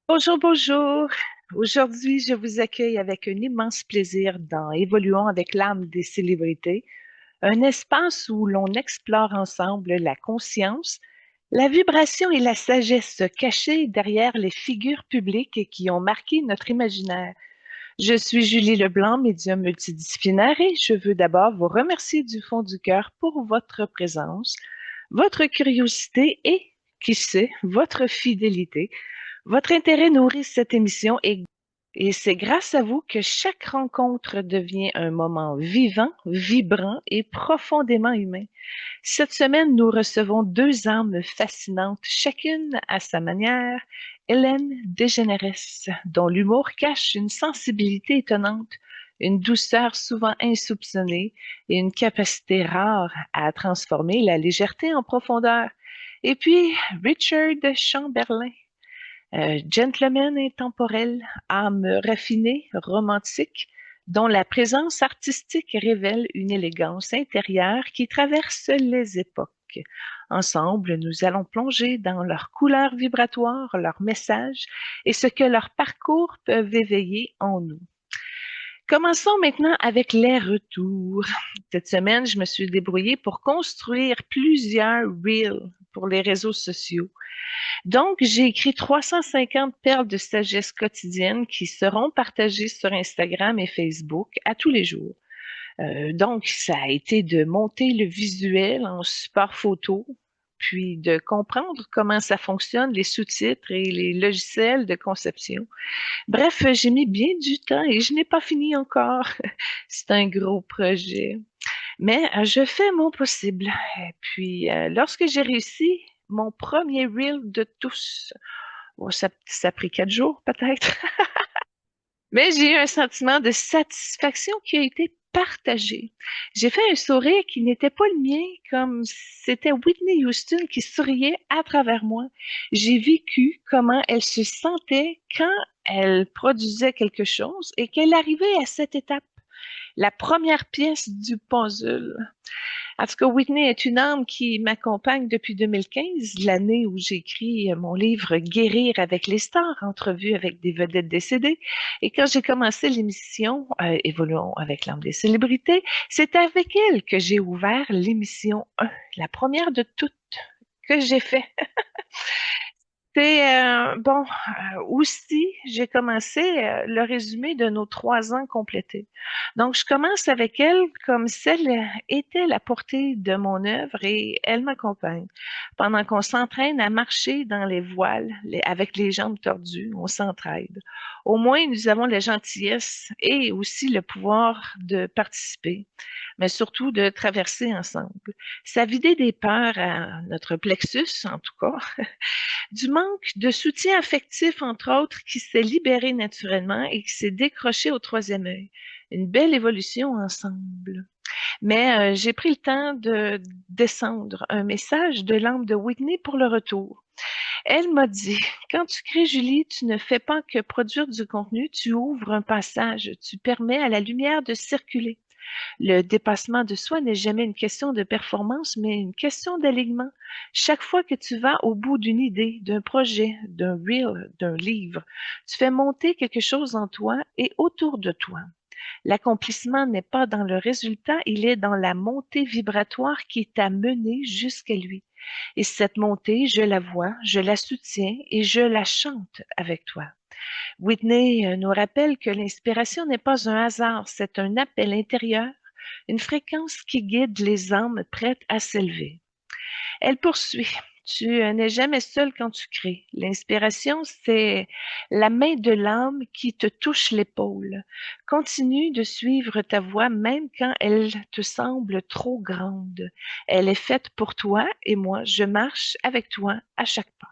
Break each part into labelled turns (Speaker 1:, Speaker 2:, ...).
Speaker 1: Bonjour, bonjour. Aujourd'hui, je vous accueille avec un immense plaisir dans Évoluons avec l'âme des célébrités, un espace où l'on explore ensemble la conscience, la vibration et la sagesse cachées derrière les figures publiques qui ont marqué notre imaginaire. Je suis Julie Leblanc, médium multidisciplinaire, et je veux d'abord vous remercier du fond du cœur pour votre présence, votre curiosité et, qui sait, votre fidélité. Votre intérêt nourrit cette émission et c'est grâce à vous que chaque rencontre devient un moment vivant, vibrant et profondément humain. Cette semaine, nous recevons deux âmes fascinantes, chacune à sa manière. Hélène Desgeneres, dont l'humour cache une sensibilité étonnante, une douceur souvent insoupçonnée et une capacité rare à transformer la légèreté en profondeur. Et puis, Richard Chamberlain, gentleman intemporel, âme raffinée, romantique, dont la présence artistique révèle une élégance intérieure qui traverse les époques. Ensemble, nous allons plonger dans leurs couleurs vibratoires, leurs messages et ce que leurs parcours peuvent éveiller en nous. Commençons maintenant avec les retours. Cette semaine, je me suis débrouillée pour construire plusieurs reels pour les réseaux sociaux. Donc, j'ai écrit 350 perles de sagesse quotidienne qui seront partagées sur Instagram et Facebook à tous les jours. Donc, ça a été de monter le visuel en support photo, puis de comprendre comment ça fonctionne, les sous-titres et les logiciels de conception. Bref, j'ai mis bien du temps et je n'ai pas fini encore. C'est un gros projet. Mais je fais mon possible. Et puis, lorsque j'ai réussi mon premier reel de tous, bon, ça a pris 4 jours peut-être, mais j'ai eu un sentiment de satisfaction qui a été partagé. J'ai fait un sourire qui n'était pas le mien, comme c'était Whitney Houston qui souriait à travers moi. J'ai vécu comment elle se sentait quand elle produisait quelque chose et qu'elle arrivait à cette étape, la première pièce du puzzle. En tout cas, Whitney est une âme qui m'accompagne depuis 2015, l'année où j'ai écrit mon livre Guérir avec les stars, entrevue avec des vedettes décédées. Et quand j'ai commencé l'émission Évoluons avec l'âme des célébrités, c'est avec elle que j'ai ouvert l'émission 1, la première de toutes que j'ai fait. C'est bon, aussi, j'ai commencé le résumé de nos 3 ans complétés. Donc, je commence avec elle comme si elle était la portée de mon œuvre et elle m'accompagne. Pendant qu'on s'entraîne à marcher dans les voiles avec les jambes tordues, on s'entraide. Au moins, nous avons la gentillesse et aussi le pouvoir de participer, mais surtout de traverser ensemble. Ça a vidé des peurs à notre plexus, en tout cas, du manque de soutien affectif, entre autres, qui s'est libéré naturellement et qui s'est décroché au troisième œil. Une belle évolution ensemble. Mais j'ai pris le temps de descendre un message de l'âme de Whitney pour le retour. Elle m'a dit, quand tu crées, Julie, tu ne fais pas que produire du contenu, tu ouvres un passage, tu permets à la lumière de circuler. Le dépassement de soi n'est jamais une question de performance, mais une question d'alignement. Chaque fois que tu vas au bout d'une idée, d'un projet, d'un reel, d'un livre, tu fais monter quelque chose en toi et autour de toi. L'accomplissement n'est pas dans le résultat, il est dans la montée vibratoire qui t'a mené jusqu'à lui. Et cette montée, je la vois, je la soutiens et je la chante avec toi. Whitney nous rappelle que l'inspiration n'est pas un hasard, c'est un appel intérieur, une fréquence qui guide les âmes prêtes à s'élever. Elle poursuit. Tu n'es jamais seul quand tu crées. L'inspiration, c'est la main de l'âme qui te touche l'épaule. Continue de suivre ta voie même quand elle te semble trop grande. Elle est faite pour toi et moi, je marche avec toi à chaque pas.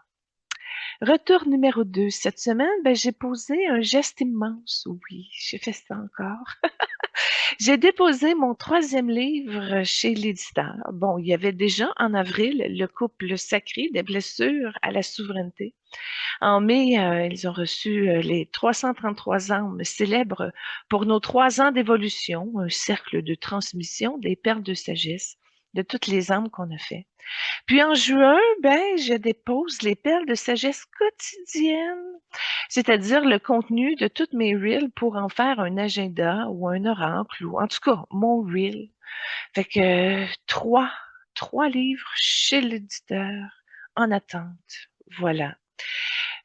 Speaker 1: Retour numéro 2. Cette semaine, j'ai posé un geste immense. Oui, j'ai fait ça encore. J'ai déposé mon troisième livre chez l'éditeur. Bon, il y avait déjà en avril le couple sacré des blessures à la souveraineté. En mai, ils ont reçu les 333 âmes célèbres pour nos 3 ans d'évolution, un cercle de transmission des perles de sagesse. de toutes les âmes qu'on a fait. Puis en juin, ben, je dépose les perles de sagesse quotidienne, c'est-à-dire le contenu de toutes mes reels pour en faire un agenda ou un oracle, ou en tout cas, mon reel. Fait que trois livres chez l'éditeur en attente. Voilà.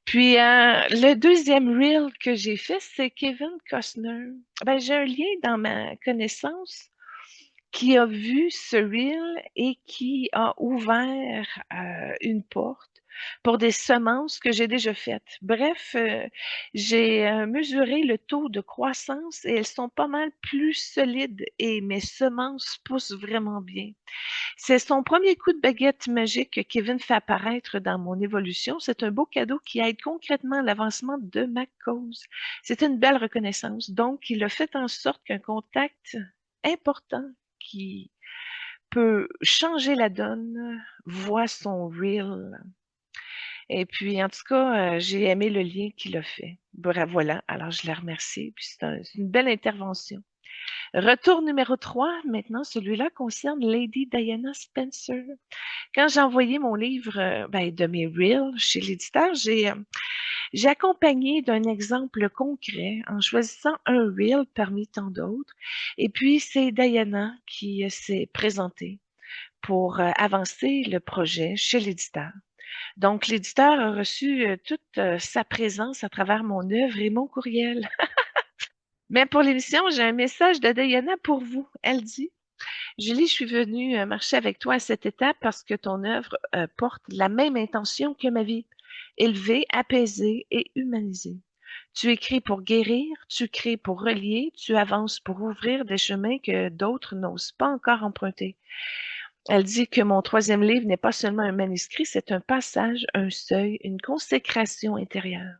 Speaker 1: Puis le deuxième reel que j'ai fait, c'est Kevin Costner. Ben, j'ai un lien dans ma connaissance qui a vu ce reel et qui a ouvert une porte pour des semences que j'ai déjà faites. Bref, j'ai mesuré le taux de croissance et elles sont pas mal plus solides et mes semences poussent vraiment bien. C'est son premier coup de baguette magique que Kevin fait apparaître dans mon évolution. C'est un beau cadeau qui aide concrètement à l'avancement de ma cause. C'est une belle reconnaissance. Donc, il a fait en sorte qu'un contact important qui peut changer la donne voit son reel. Et puis, en tout cas, j'ai aimé le lien qu'il a fait. Voilà, alors je la remercie. Puis c'est une belle intervention. Retour numéro 3, maintenant, celui-là concerne Lady Diana Spencer. Quand j'ai envoyé mon livre de mes reels chez l'éditeur, j'ai accompagné d'un exemple concret en choisissant un reel parmi tant d'autres. Et puis, c'est Diana qui s'est présentée pour avancer le projet chez l'éditeur. Donc, l'éditeur a reçu toute sa présence à travers mon œuvre et mon courriel. Mais pour l'émission, j'ai un message de Diana pour vous. Elle dit: Julie, je suis venue marcher avec toi à cette étape parce que ton œuvre porte la même intention que ma vie: élever, apaiser et humaniser. Tu écris pour guérir, tu crées pour relier, tu avances pour ouvrir des chemins que d'autres n'osent pas encore emprunter. Elle dit que mon troisième livre n'est pas seulement un manuscrit, c'est un passage, un seuil, une consécration intérieure.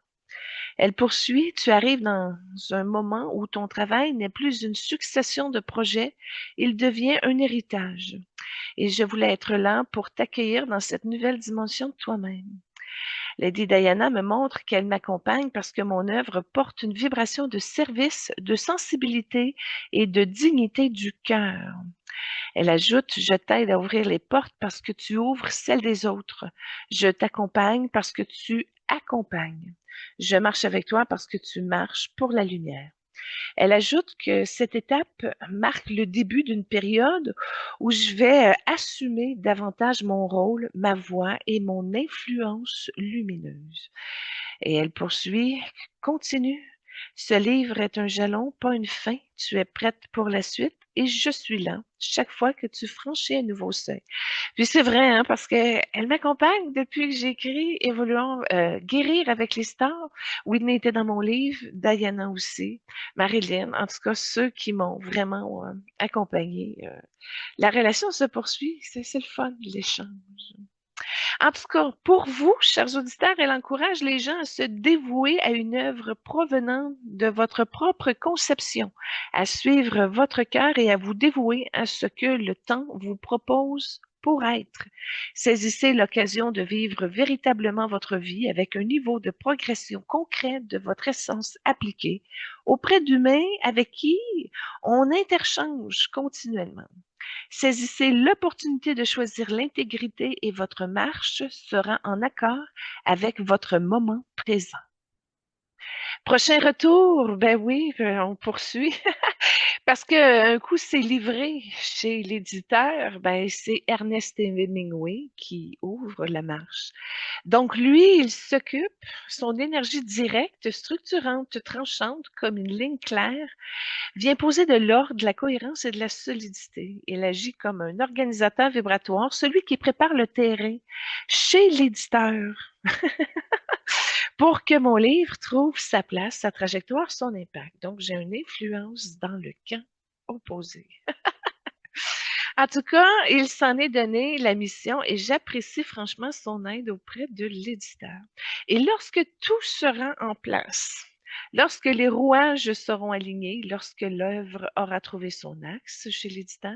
Speaker 1: Elle poursuit: tu arrives dans un moment où ton travail n'est plus une succession de projets, il devient un héritage. Et je voulais être là pour t'accueillir dans cette nouvelle dimension de toi-même. Lady Diana me montre qu'elle m'accompagne parce que mon œuvre porte une vibration de service, de sensibilité et de dignité du cœur. Elle ajoute: je t'aide à ouvrir les portes parce que tu ouvres celles des autres. Je t'accompagne parce que tu accompagnes. Je marche avec toi parce que tu marches pour la lumière. Elle ajoute que cette étape marque le début d'une période où je vais assumer davantage mon rôle, ma voix et mon influence lumineuse. Et elle poursuit: continue. Ce livre est un jalon, pas une fin. Tu es prête pour la suite et je suis là chaque fois que tu franchis un nouveau seuil. Puis c'est vrai, hein, parce qu'elle m'accompagne depuis que j'écris Évoluons, Guérir avec les stars. Whitney était dans mon livre, Diana aussi, Marilyn, en tout cas ceux qui m'ont vraiment accompagnée. La relation se poursuit, c'est le fun, l'échange. En tout cas, pour vous, chers auditeurs, elle encourage les gens à se dévouer à une œuvre provenant de votre propre conception, à suivre votre cœur et à vous dévouer à ce que le temps vous propose pour être. Saisissez l'occasion de vivre véritablement votre vie avec un niveau de progression concret de votre essence appliquée auprès d'humains avec qui on interchange continuellement. Saisissez l'opportunité de choisir l'intégrité et votre marche sera en accord avec votre moment présent. Prochain retour, ben oui, on poursuit. Parce qu'un coup c'est livré chez l'éditeur, ben c'est Ernest Hemingway qui ouvre la marche. Donc lui, il s'occupe, son énergie directe, structurante, tranchante, comme une ligne claire, vient poser de l'ordre, de la cohérence et de la solidité. Il agit comme un organisateur vibratoire, celui qui prépare le terrain chez l'éditeur pour que mon livre trouve sa place, sa trajectoire, son impact. Donc, j'ai une influence dans le camp opposé. En tout cas, il s'en est donné la mission et j'apprécie franchement son aide auprès de l'éditeur. Et lorsque tout sera en place, lorsque les rouages seront alignés, lorsque l'œuvre aura trouvé son axe chez l'éditeur,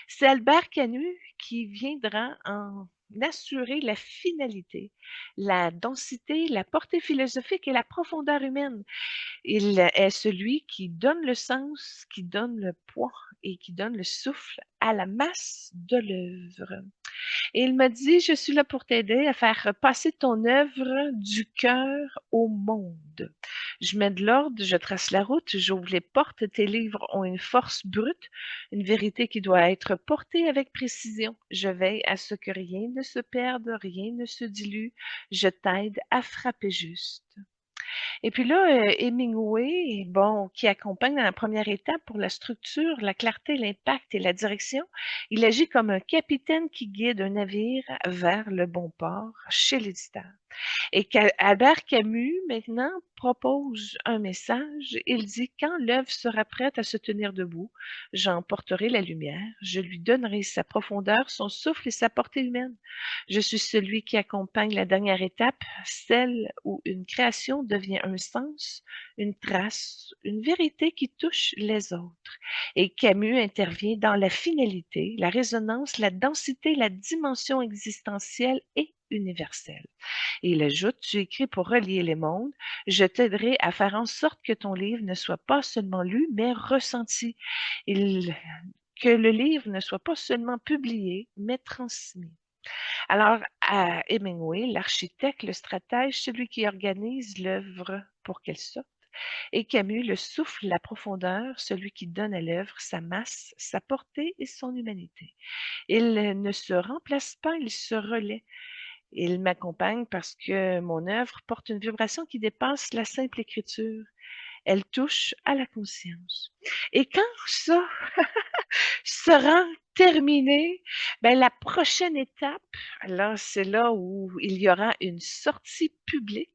Speaker 1: c'est Albert Camus qui viendra en assurer la finalité, la densité, la portée philosophique et la profondeur humaine. Il est celui qui donne le sens, qui donne le poids et qui donne le souffle à la masse de l'œuvre. Et il m'a dit, je suis là pour t'aider à faire passer ton œuvre du cœur au monde. Je mets de l'ordre, je trace la route, j'ouvre les portes. Tes livres ont une force brute, une vérité qui doit être portée avec précision. Je veille à ce que rien ne se perde, rien ne se dilue. Je t'aide à frapper juste. Et puis là, Hemingway, bon, qui accompagne dans la première étape pour la structure, la clarté, l'impact et la direction, il agit comme un capitaine qui guide un navire vers le bon port chez l'éditeur. Et Albert Camus, maintenant, propose un message. Il dit, quand l'œuvre sera prête à se tenir debout, j'emporterai la lumière, je lui donnerai sa profondeur, son souffle et sa portée humaine. Je suis celui qui accompagne la dernière étape, celle où une création devient un sens, une trace, une vérité qui touche les autres. Et Camus intervient dans la finalité, la résonance, la densité, la dimension existentielle et universelle. Et il ajoute, tu écris pour relier les mondes, je t'aiderai à faire en sorte que ton livre ne soit pas seulement lu, mais ressenti. Que le livre ne soit pas seulement publié, mais transmis. Alors, à Hemingway, l'architecte, le stratège, celui qui organise l'œuvre pour qu'elle sorte, et Camus, le souffle, la profondeur, celui qui donne à l'œuvre sa masse, sa portée et son humanité. Il ne se remplace pas, il se relaie. Il m'accompagne parce que mon œuvre porte une vibration qui dépasse la simple écriture. Elle touche à la conscience. Et quand ça sera terminé, ben la prochaine étape, là, c'est là où il y aura une sortie publique.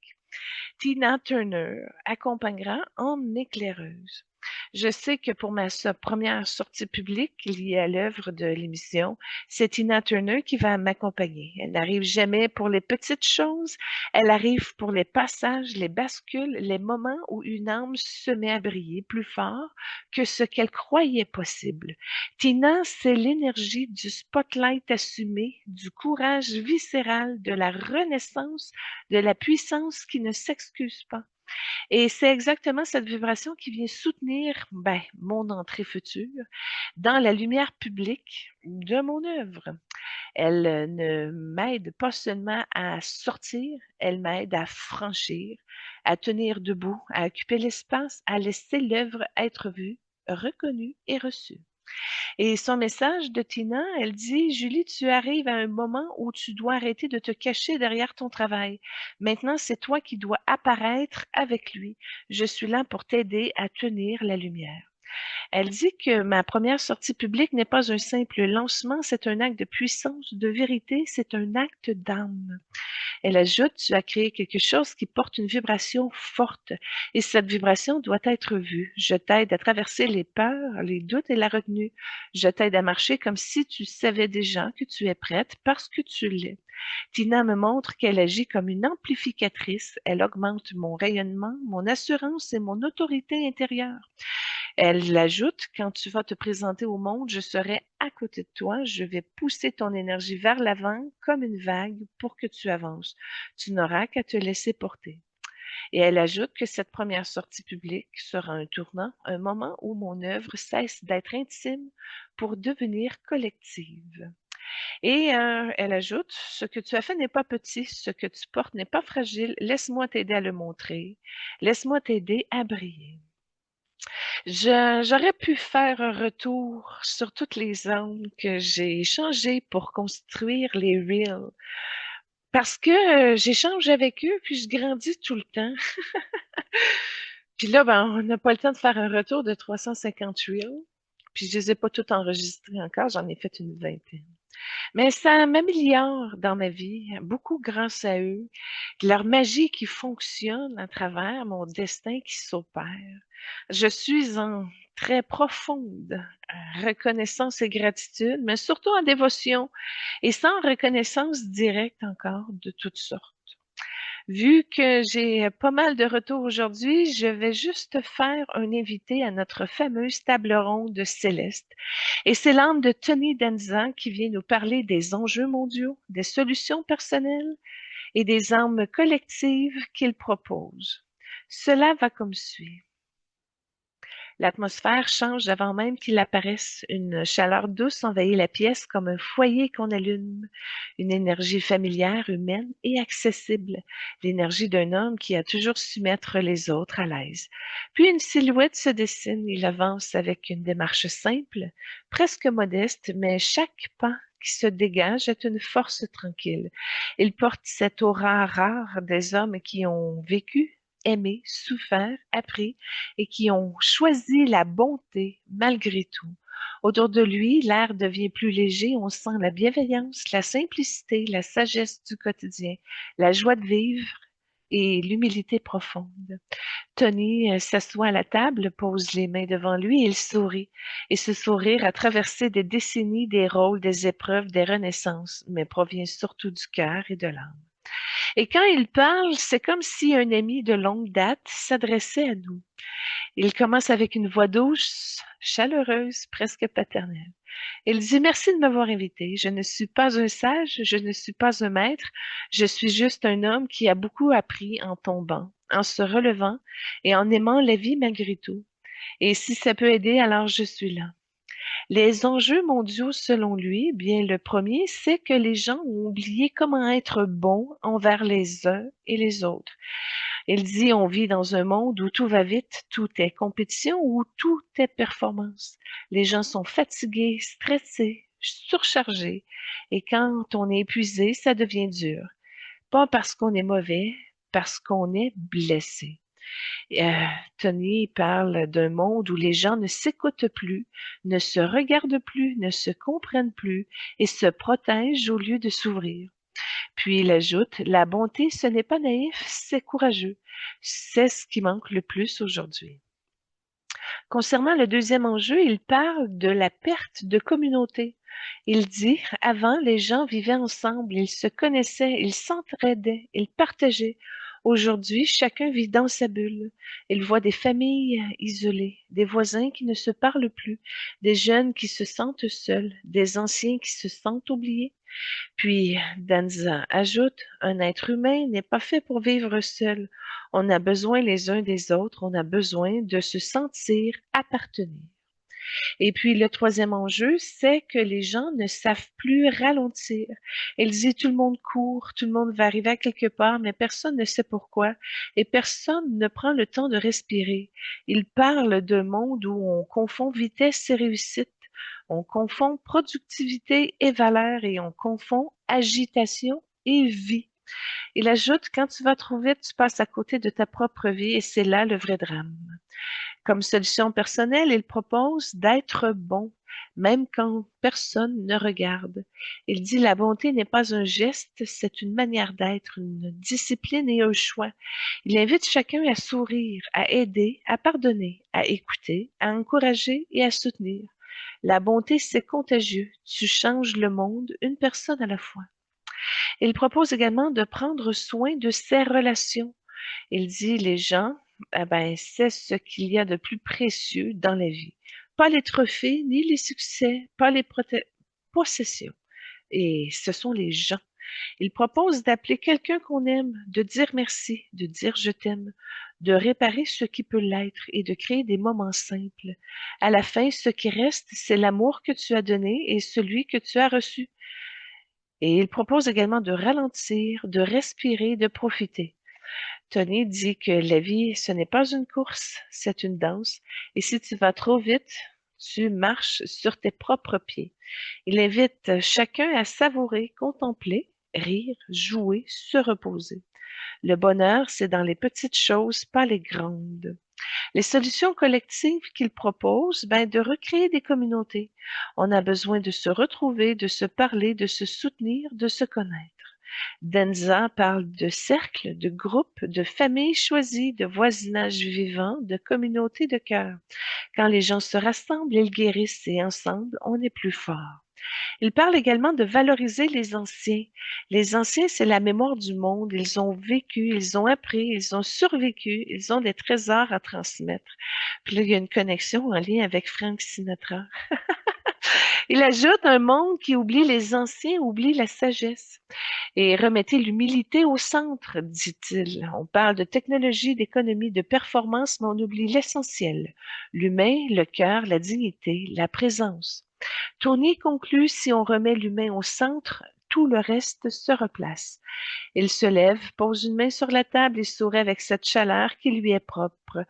Speaker 1: Tina Turner accompagnera en éclaireuse. Je sais que pour ma première sortie publique liée à l'œuvre de l'émission, c'est Tina Turner qui va m'accompagner. Elle n'arrive jamais pour les petites choses, elle arrive pour les passages, les bascules, les moments où une âme se met à briller plus fort que ce qu'elle croyait possible. Tina, c'est l'énergie du spotlight assumé, du courage viscéral, de la renaissance, de la puissance qui ne s'excuse pas. Et c'est exactement cette vibration qui vient soutenir mon entrée future dans la lumière publique de mon œuvre. Elle ne m'aide pas seulement à sortir, elle m'aide à franchir, à tenir debout, à occuper l'espace, à laisser l'œuvre être vue, reconnue et reçue. Et son message de Tina, elle dit, Julie, tu arrives à un moment où tu dois arrêter de te cacher derrière ton travail. Maintenant, c'est toi qui dois apparaître avec lui. Je suis là pour t'aider à tenir la lumière. Elle dit que ma première sortie publique n'est pas un simple lancement, c'est un acte de puissance, de vérité, c'est un acte d'âme. Elle ajoute, tu as créé quelque chose qui porte une vibration forte et cette vibration doit être vue. Je t'aide à traverser les peurs, les doutes et la retenue. Je t'aide à marcher comme si tu savais déjà que tu es prête parce que tu l'es. Tina me montre qu'elle agit comme une amplificatrice. Elle augmente mon rayonnement, mon assurance et mon autorité intérieure. Elle ajoute, quand tu vas te présenter au monde, je serai à côté de toi, je vais pousser ton énergie vers l'avant comme une vague pour que tu avances. Tu n'auras qu'à te laisser porter. Et elle ajoute que cette première sortie publique sera un tournant, un moment où mon œuvre cesse d'être intime pour devenir collective. Et elle ajoute, ce que tu as fait n'est pas petit, ce que tu portes n'est pas fragile, laisse-moi t'aider à le montrer, laisse-moi t'aider à briller. J'aurais pu faire un retour sur toutes les âmes que j'ai changées pour construire les reels. Parce que j'échange avec eux, puis je grandis tout le temps. Puis là, on n'a pas le temps de faire un retour de 350 reels. Puis je les ai pas toutes enregistrés encore, j'en ai fait une vingtaine. Mais ça m'améliore dans ma vie, beaucoup grâce à eux. Leur magie qui fonctionne à travers mon destin qui s'opère. Je suis en très profonde reconnaissance et gratitude, mais surtout en dévotion et sans reconnaissance directe encore de toutes sortes. Vu que j'ai pas mal de retours aujourd'hui, je vais juste faire un invité à notre fameuse table ronde céleste. Et c'est l'âme de Tony Danza qui vient nous parler des enjeux mondiaux, des solutions personnelles et des armes collectives qu'il propose. Cela va comme suit. L'atmosphère change avant même qu'il apparaisse. Une chaleur douce envahit la pièce comme un foyer qu'on allume. Une énergie familière, humaine et accessible. L'énergie d'un homme qui a toujours su mettre les autres à l'aise. Puis une silhouette se dessine. Il avance avec une démarche simple, presque modeste, mais chaque pas qui se dégage est une force tranquille. Il porte cette aura rare des hommes qui ont vécu, aimé, souffert, appris et qui ont choisi la bonté malgré tout. Autour de lui, l'air devient plus léger, on sent la bienveillance, la simplicité, la sagesse du quotidien, la joie de vivre et l'humilité profonde. Tony s'assoit à la table, pose les mains devant lui et il sourit. Et ce sourire a traversé des décennies, des rôles, des épreuves, des renaissances, mais provient surtout du cœur et de l'âme. Et quand il parle, c'est comme si un ami de longue date s'adressait à nous. Il commence avec une voix douce, chaleureuse, presque paternelle. Il dit: «Merci de m'avoir invité. Je ne suis pas un sage, je ne suis pas un maître, je suis juste un homme qui a beaucoup appris en tombant, en se relevant et en aimant la vie malgré tout. Et si ça peut aider, alors je suis là.» Les enjeux mondiaux, selon lui, bien le premier, c'est que les gens ont oublié comment être bons envers les uns et les autres. Il dit: on vit dans un monde où tout va vite, tout est compétition, où tout est performance. Les gens sont fatigués, stressés, surchargés. Et quand on est épuisé, ça devient dur. Pas parce qu'on est mauvais, parce qu'on est blessé. Euh, Tony parle d'un monde où les gens ne s'écoutent plus, ne se regardent plus, ne se comprennent plus et se protègent au lieu de s'ouvrir. Puis il ajoute: la bonté, ce n'est pas naïf, c'est courageux. C'est ce qui manque le plus aujourd'hui. Concernant le deuxième enjeu, il parle de la perte de communauté. Il dit: avant, les gens vivaient ensemble, ils se connaissaient, ils s'entraidaient, ils partageaient. Aujourd'hui, chacun vit dans sa bulle. Il voit des familles isolées, des voisins qui ne se parlent plus, des jeunes qui se sentent seuls, des anciens qui se sentent oubliés. Puis Danza ajoute: un être humain n'est pas fait pour vivre seul. On a besoin les uns des autres, on a besoin de se sentir appartenir. Et puis le troisième enjeu, c'est que les gens ne savent plus ralentir. Elle dit: tout le monde court, tout le monde va arriver à quelque part, mais personne ne sait pourquoi et personne ne prend le temps de respirer. Il parle d'un monde où on confond vitesse et réussite. On confond productivité et valeur et on confond agitation et vie. Il ajoute: quand tu vas trop vite, tu passes à côté de ta propre vie et c'est là le vrai drame. Comme solution personnelle, il propose d'être bon, même quand personne ne regarde. Il dit: la bonté n'est pas un geste, c'est une manière d'être, une discipline et un choix. Il invite chacun à sourire, à aider, à pardonner, à écouter, à encourager et à soutenir. La bonté, c'est contagieux. Tu changes le monde, une personne à la fois. Il propose également de prendre soin de ses relations. Il dit: les gens, c'est ce qu'il y a de plus précieux dans la vie. Pas les trophées, ni les succès, pas les possessions. Et ce sont les gens. Il propose d'appeler quelqu'un qu'on aime, de dire merci, de dire je t'aime, de réparer ce qui peut l'être et de créer des moments simples. À la fin, ce qui reste, c'est l'amour que tu as donné et celui que tu as reçu. Et il propose également de ralentir, de respirer, de profiter. Tony dit que la vie, ce n'est pas une course, c'est une danse. Et si tu vas trop vite, tu marches sur tes propres pieds. Il invite chacun à savourer, contempler, rire, jouer, se reposer. Le bonheur, c'est dans les petites choses, pas les grandes. Les solutions collectives qu'il propose, de recréer des communautés. On a besoin de se retrouver, de se parler, de se soutenir, de se connaître. Denza parle de cercle, de groupe, de famille choisie, de voisinage vivant, de communauté de cœur. Quand les gens se rassemblent, ils guérissent et ensemble, on est plus fort. Il parle également de valoriser les anciens. Les anciens, c'est la mémoire du monde. Ils ont vécu, ils ont appris, ils ont survécu, ils ont des trésors à transmettre. Puis là, il y a une connexion en lien avec Frank Sinatra. Il ajoute: un monde qui oublie les anciens oublie la sagesse. Et remettez l'humilité au centre, dit-il. On parle de technologie, d'économie, de performance, mais on oublie l'essentiel. L'humain, le cœur, la dignité, la présence. Tony conclut: si on remet l'humain au centre, tout le reste se replace. Il se lève, pose une main sur la table et sourit avec cette chaleur qui lui est propre.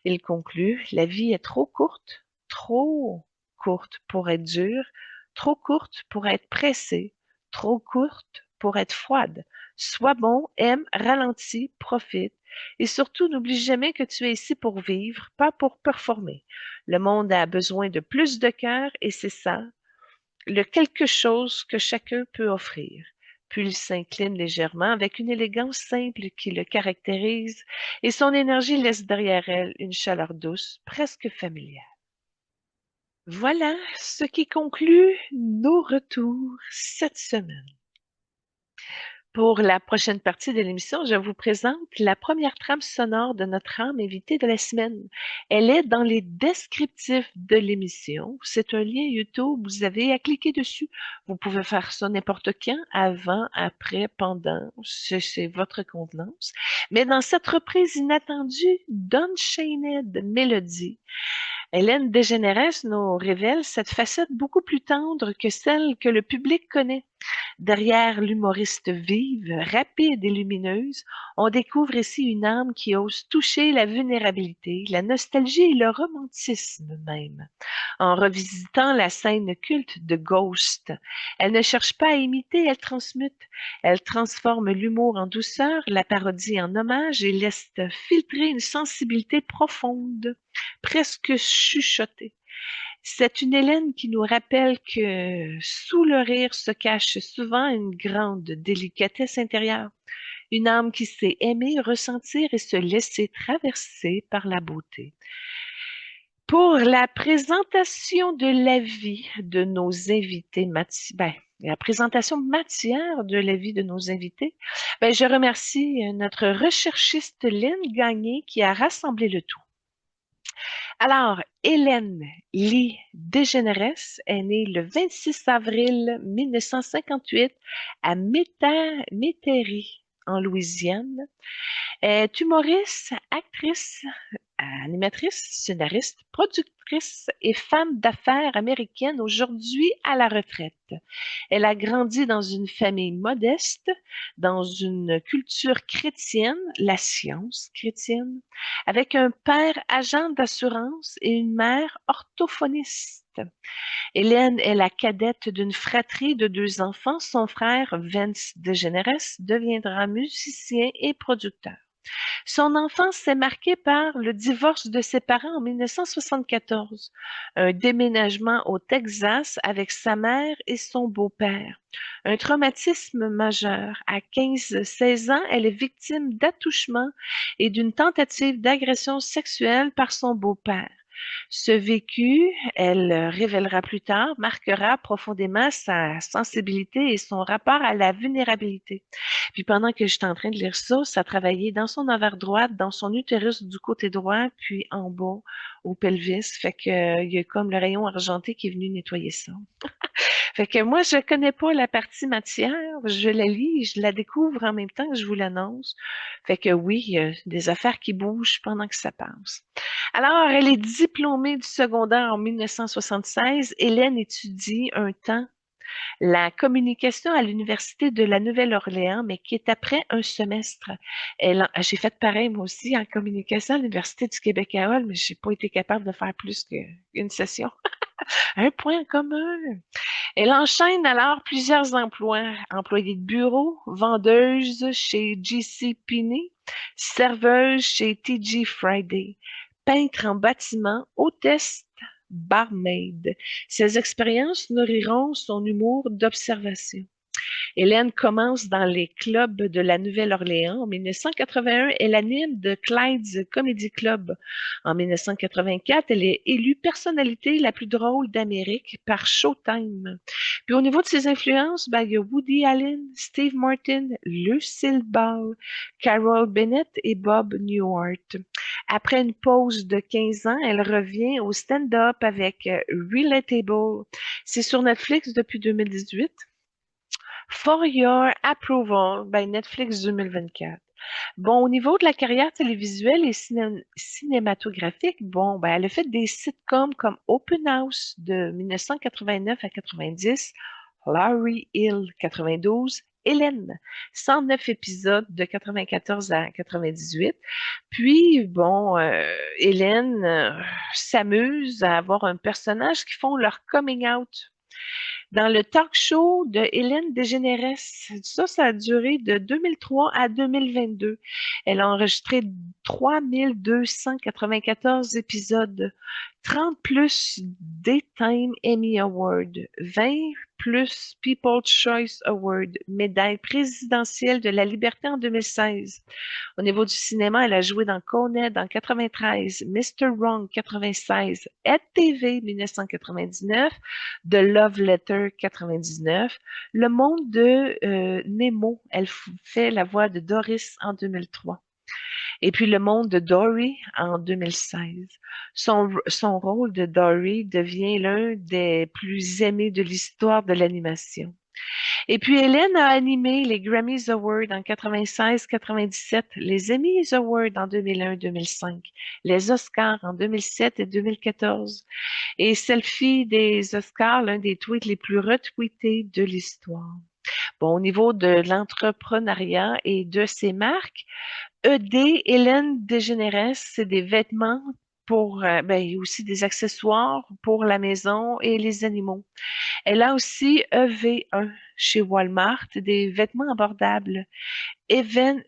Speaker 1: Il conclut: la vie est trop courte pour être dure, trop courte pour être pressée, trop courte pour être froide. Sois bon, aime, ralentis, profite. Et surtout, n'oublie jamais que tu es ici pour vivre, pas pour performer. Le monde a besoin de plus de cœur et c'est ça, le quelque chose que chacun peut offrir. Puis il s'incline légèrement avec une élégance simple qui le caractérise et son énergie laisse derrière elle une chaleur douce, presque familière. Voilà ce qui conclut nos retours cette semaine. Pour la prochaine partie de l'émission, je vous présente la première trame sonore de notre âme invitée de la semaine. Elle est dans les descriptifs de l'émission. C'est un lien YouTube, vous avez à cliquer dessus. Vous pouvez faire ça n'importe quand, avant, après, pendant, c'est votre convenance. Mais dans cette reprise inattendue d'Unchained Melody, Hélène Desgeneres nous révèle cette facette beaucoup plus tendre que celle que le public connaît. Derrière l'humoriste vive, rapide et lumineuse, on découvre ici une âme qui ose toucher la vulnérabilité, la nostalgie et le romantisme même. En revisitant la scène culte de Ghost, elle ne cherche pas à imiter, elle transmute. Elle transforme l'humour en douceur, la parodie en hommage et laisse filtrer une sensibilité profonde, presque chuchotée. C'est une Hélène qui nous rappelle que sous le rire se cache souvent une grande délicatesse intérieure, une âme qui sait aimer, ressentir et se laisser traverser par la beauté. Pour la présentation de la vie de nos invités, la présentation matière de la vie de nos invités, je remercie notre recherchiste Lynn Gagné qui a rassemblé le tout. Alors, Hélène Lee Desgeneres est née le 26 avril 1958 à Métairie, en Louisiane. Elle est humoriste, actrice, animatrice, scénariste, productrice et femme d'affaires américaine aujourd'hui à la retraite. Elle a grandi dans une famille modeste, dans une culture chrétienne, la science chrétienne, avec un père agent d'assurance et une mère orthophoniste. Hélène est la cadette d'une fratrie de 2 enfants. Son frère, Vince DeGeneres, deviendra musicien et producteur. Son enfance s'est marquée par le divorce de ses parents en 1974, un déménagement au Texas avec sa mère et son beau-père, un traumatisme majeur. À 15-16 ans, elle est victime d'attouchement et d'une tentative d'agression sexuelle par son beau-père. Ce vécu, elle révélera plus tard, marquera profondément sa sensibilité et son rapport à la vulnérabilité. Puis pendant que j'étais en train de lire ça, ça travaillait dans son ovaire droit, dans son utérus du côté droit, puis en bas au pelvis. Fait que il y a comme le rayon argenté qui est venu nettoyer ça. Fait que moi, je connais pas la partie matière, je la lis, je la découvre en même temps que je vous l'annonce. Fait que oui, il y a des affaires qui bougent pendant que ça passe. Alors, elle est diplômée du secondaire en 1976. Hélène étudie un temps la communication à l'Université de la Nouvelle-Orléans, mais qui est après un semestre. J'ai fait pareil, moi aussi, en communication à l'Université du Québec à Hull, mais j'ai pas été capable de faire plus qu'une session. Un point commun. Elle enchaîne alors plusieurs emplois. Employée de bureau, vendeuse chez J.C. Penney, serveuse chez T.G. Friday, peintre en bâtiment, hôtesse, barmaid. Ces expériences nourriront son humour d'observation. Hélène commence dans les clubs de la Nouvelle-Orléans. En 1981, elle anime The Clyde's Comedy Club. En 1984, elle est élue personnalité la plus drôle d'Amérique par Showtime. Puis au niveau de ses influences, il y a Woody Allen, Steve Martin, Lucille Ball, Carol Bennett et Bob Newhart. Après une pause de 15 ans, elle revient au stand-up avec Relatable. C'est sur Netflix depuis 2018. For Your Approval, ben Netflix 2024. Bon, au niveau de la carrière télévisuelle et cinématographique, bon, ben, elle a fait des sitcoms comme Open House de 1989 à 90, Laurie Hill 92, Hélène, 109 épisodes de 94 à 98. Puis, bon, Hélène s'amuse à avoir un personnage qui font leur coming out dans le talk show de Hélène DeGeneres. Ça a duré de 2003 à 2022. Elle a enregistré 3294 épisodes, 30 plus Daytime Emmy Award, 20 plus People's Choice Award, médaille présidentielle de la liberté en 2016. Au niveau du cinéma, elle a joué dans Conehead en 93, Mr. Wrong 96, Ed TV 1999, The Love Letter 99, Le Monde de Nemo, elle fait la voix de Doris en 2003. Et puis Le Monde de Dory en 2016. Son rôle de Dory devient l'un des plus aimés de l'histoire de l'animation. Et puis Hélène a animé les Grammys Awards en 96-97, les Emmys Awards en 2001-2005, les Oscars en 2007 et 2014. Et selfie des Oscars, l'un des tweets les plus retweetés de l'histoire. Bon, au niveau de l'entrepreneuriat et de ses marques, ED, Hélène DeGeneres, c'est des vêtements pour, ben, aussi des accessoires pour la maison et les animaux. Elle a aussi EV1 chez Walmart, des vêtements abordables. Eleven,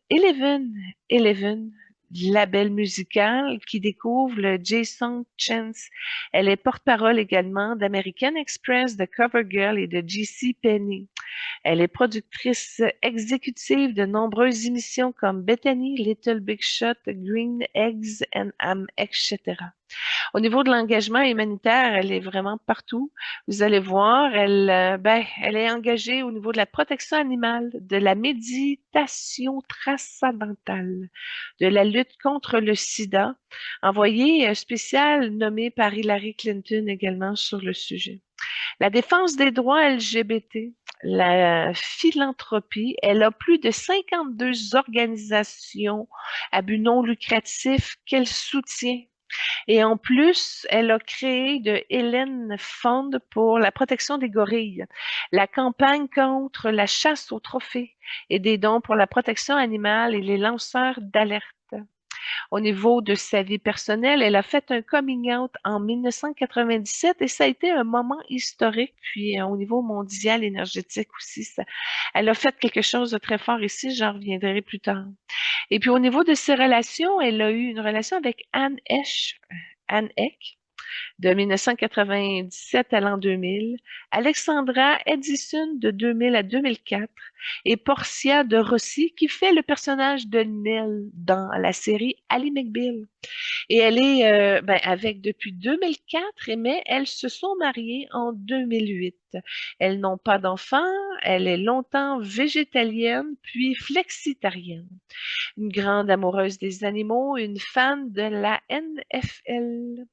Speaker 1: label musical qui découvre le Jason Chance. Elle est porte-parole également d'American Express, de CoverGirl et de JCPenney. Elle est productrice exécutive de nombreuses émissions comme Bethany, Little Big Shot, Green Eggs and Ham, etc. Au niveau de l'engagement humanitaire, elle est vraiment partout. Vous allez voir, elle est engagée au niveau de la protection animale, de la méditation transcendantale, de la lutte contre le sida, envoyée spéciale nommée par Hillary Clinton également sur le sujet. La défense des droits LGBT, la philanthropie, elle a plus de 52 organisations à but non lucratif qu'elle soutient. Et en plus, elle a créé de Hélène Fund pour la protection des gorilles, la campagne contre la chasse aux trophées et des dons pour la protection animale et les lanceurs d'alerte. Au niveau de sa vie personnelle, elle a fait un coming out en 1997 et ça a été un moment historique. Puis au niveau mondial énergétique aussi, elle a fait quelque chose de très fort ici, j'en reviendrai plus tard. Et puis au niveau de ses relations, elle a eu une relation avec Anne Eck, de 1997 à l'an 2000, Alexandra Edison de 2000 à 2004 et Portia de Rossi qui fait le personnage de Nell dans la série Ally McBeal. Et elle est avec depuis 2004, mais elles se sont mariées en 2008. Elles n'ont pas d'enfants, elle est longtemps végétalienne puis flexitarienne. Une grande amoureuse des animaux, une fan de la NFL.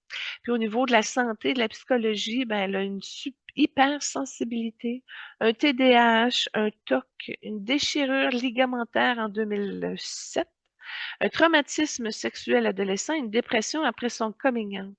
Speaker 1: Puis au niveau de la santé, de la psychologie, ben, elle a une hypersensibilité, un TDAH, un TOC, une déchirure ligamentaire en 2007, un traumatisme sexuel adolescent, une dépression après son coming out.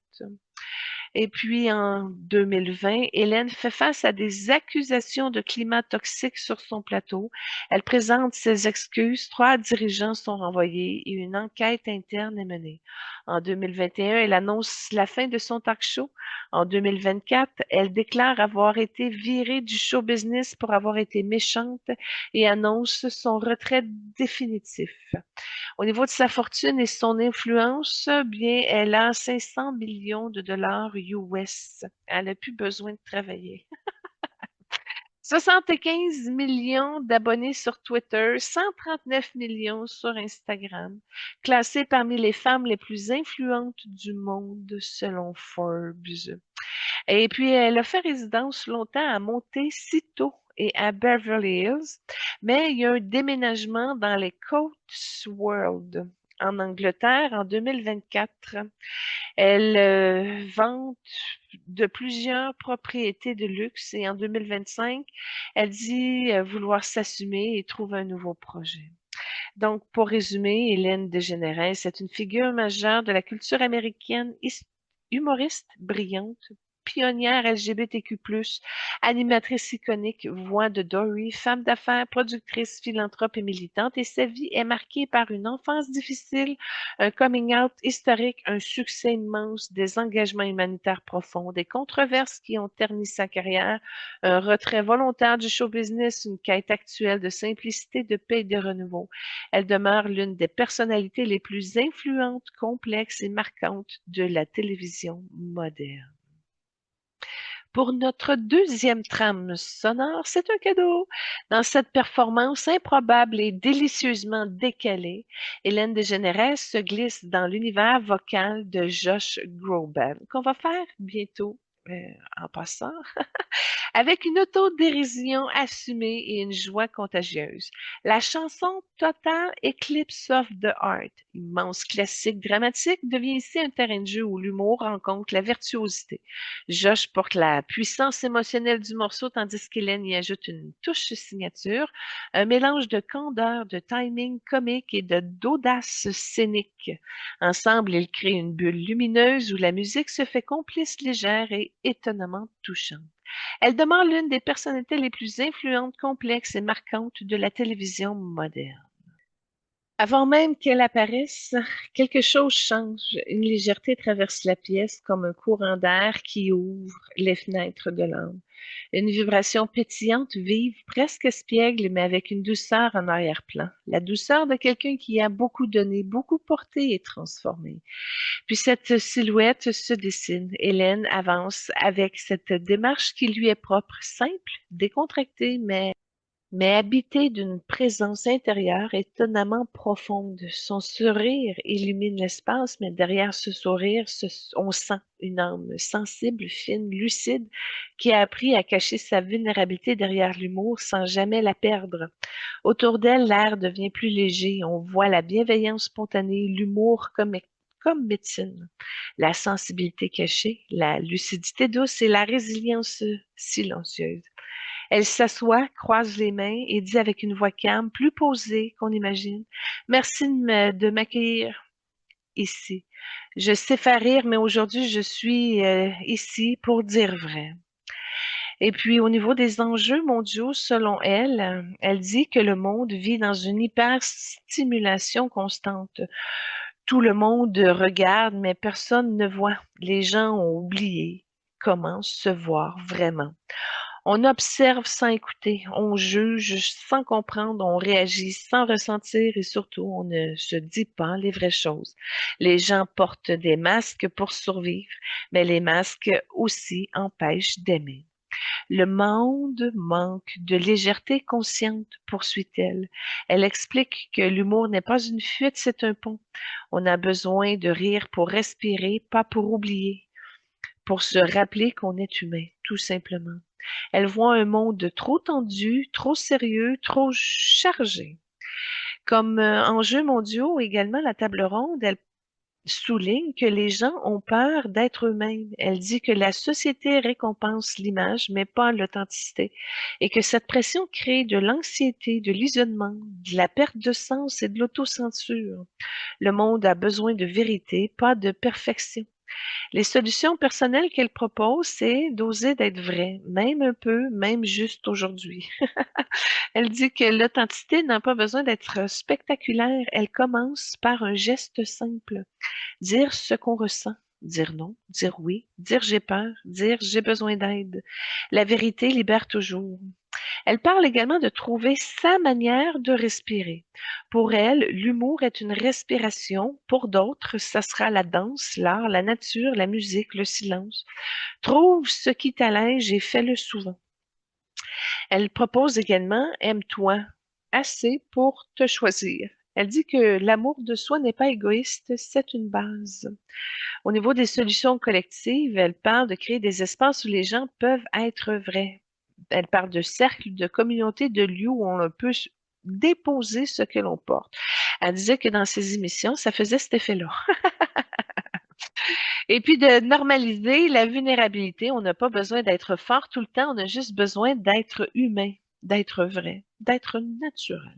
Speaker 1: Et puis en 2020, Hélène fait face à des accusations de climat toxique sur son plateau. Elle présente ses excuses, 3 dirigeants sont renvoyés et une enquête interne est menée. En 2021, elle annonce la fin de son talk show. En 2024, elle déclare avoir été virée du show business pour avoir été méchante et annonce son retrait définitif. Au niveau de sa fortune et son influence, bien, elle a 500 millions de dollars US. Elle n'a plus besoin de travailler. 75 millions d'abonnés sur Twitter, 139 millions sur Instagram, classée parmi les femmes les plus influentes du monde selon Forbes. Et puis, elle a fait résidence longtemps à Montecito et à Beverly Hills, mais il y a un déménagement dans les Cotswolds en Angleterre en 2024. Elle vante de plusieurs propriétés de luxe et en 2025, elle dit vouloir s'assumer et trouve un nouveau projet. Donc, pour résumer, Hélène DeGeneres est une figure majeure de la culture américaine, humoriste brillante, pionnière LGBTQ+, animatrice iconique, voix de Dory, femme d'affaires, productrice, philanthrope et militante, et sa vie est marquée par une enfance difficile, un coming out historique, un succès immense, des engagements humanitaires profonds, des controverses qui ont terni sa carrière, un retrait volontaire du show business, une quête actuelle de simplicité, de paix et de renouveau. Elle demeure l'une des personnalités les plus influentes, complexes et marquantes de la télévision moderne. Pour notre deuxième trame sonore, c'est un cadeau. Dans cette performance improbable et délicieusement décalée, Hélène DeGeneres se glisse dans l'univers vocal de Josh Groban, qu'on va faire bientôt en passant. Avec une autodérision assumée et une joie contagieuse. La chanson Total Eclipse of the Heart, immense classique dramatique, devient ici un terrain de jeu où l'humour rencontre la virtuosité. Josh porte la puissance émotionnelle du morceau tandis qu'Hélène y ajoute une touche signature, un mélange de candeur, de timing comique et d'audace scénique. Ensemble, ils créent une bulle lumineuse où la musique se fait complice, légère et étonnamment touchante. Elle demeure l'une des personnalités les plus influentes, complexes et marquantes de la télévision moderne. Avant même qu'elle apparaisse, quelque chose change. Une légèreté traverse la pièce comme un courant d'air qui ouvre les fenêtres de l'âme. Une vibration pétillante, vive, presque espiègle, mais avec une douceur en arrière-plan. La douceur de quelqu'un qui a beaucoup donné, beaucoup porté et transformé. Puis cette silhouette se dessine. Hélène avance avec cette démarche qui lui est propre, simple, décontractée, mais habitée d'une présence intérieure étonnamment profonde. Son sourire illumine l'espace, mais derrière ce sourire, on sent une âme sensible, fine, lucide, qui a appris à cacher sa vulnérabilité derrière l'humour sans jamais la perdre. Autour d'elle, l'air devient plus léger. On voit la bienveillance spontanée, l'humour comme médecine, la sensibilité cachée, la lucidité douce et la résilience silencieuse. Elle s'assoit, croise les mains et dit avec une voix calme, plus posée qu'on imagine, merci de m'accueillir ici. Je sais faire rire, mais aujourd'hui, je suis ici pour dire vrai. Et puis, au niveau des enjeux mondiaux, selon elle, elle dit que le monde vit dans une hyperstimulation constante. Tout le monde regarde, mais personne ne voit. Les gens ont oublié comment se voir vraiment. On observe sans écouter, on juge sans comprendre, on réagit sans ressentir et surtout, on ne se dit pas les vraies choses. Les gens portent des masques pour survivre, mais les masques aussi empêchent d'aimer. Le monde manque de légèreté consciente, poursuit-elle. Elle explique que l'humour n'est pas une fuite, c'est un pont. On a besoin de rire pour respirer, pas pour oublier, pour se rappeler qu'on est humain, tout simplement. Elle voit un monde trop tendu, trop sérieux, trop chargé. Comme enjeux mondiaux également, la table ronde, elle souligne que les gens ont peur d'être eux-mêmes. Elle dit que la société récompense l'image, mais pas l'authenticité, et que cette pression crée de l'anxiété, de l'isolement, de la perte de sens et de l'autocensure. Le monde a besoin de vérité, pas de perfection. Les solutions personnelles qu'elle propose, c'est d'oser d'être vrai, même un peu, même juste aujourd'hui. Elle dit que l'authenticité n'a pas besoin d'être spectaculaire, elle commence par un geste simple. Dire ce qu'on ressent, dire non, dire oui, dire j'ai peur, dire j'ai besoin d'aide. La vérité libère toujours. Elle parle également de trouver sa manière de respirer. Pour elle, l'humour est une respiration. Pour d'autres, ça sera la danse, l'art, la nature, la musique, le silence. Trouve ce qui t'allège et fais-le souvent. Elle propose également aime-toi assez pour te choisir. Elle dit que l'amour de soi n'est pas égoïste, c'est une base. Au niveau des solutions collectives, elle parle de créer des espaces où les gens peuvent être vrais. Elle parle de cercles, de communautés, de lieux où on peut déposer ce que l'on porte. Elle disait que dans ses émissions, ça faisait cet effet-là. Et puis de normaliser la vulnérabilité. On n'a pas besoin d'être fort tout le temps, on a juste besoin d'être humain, d'être vrai, d'être naturel,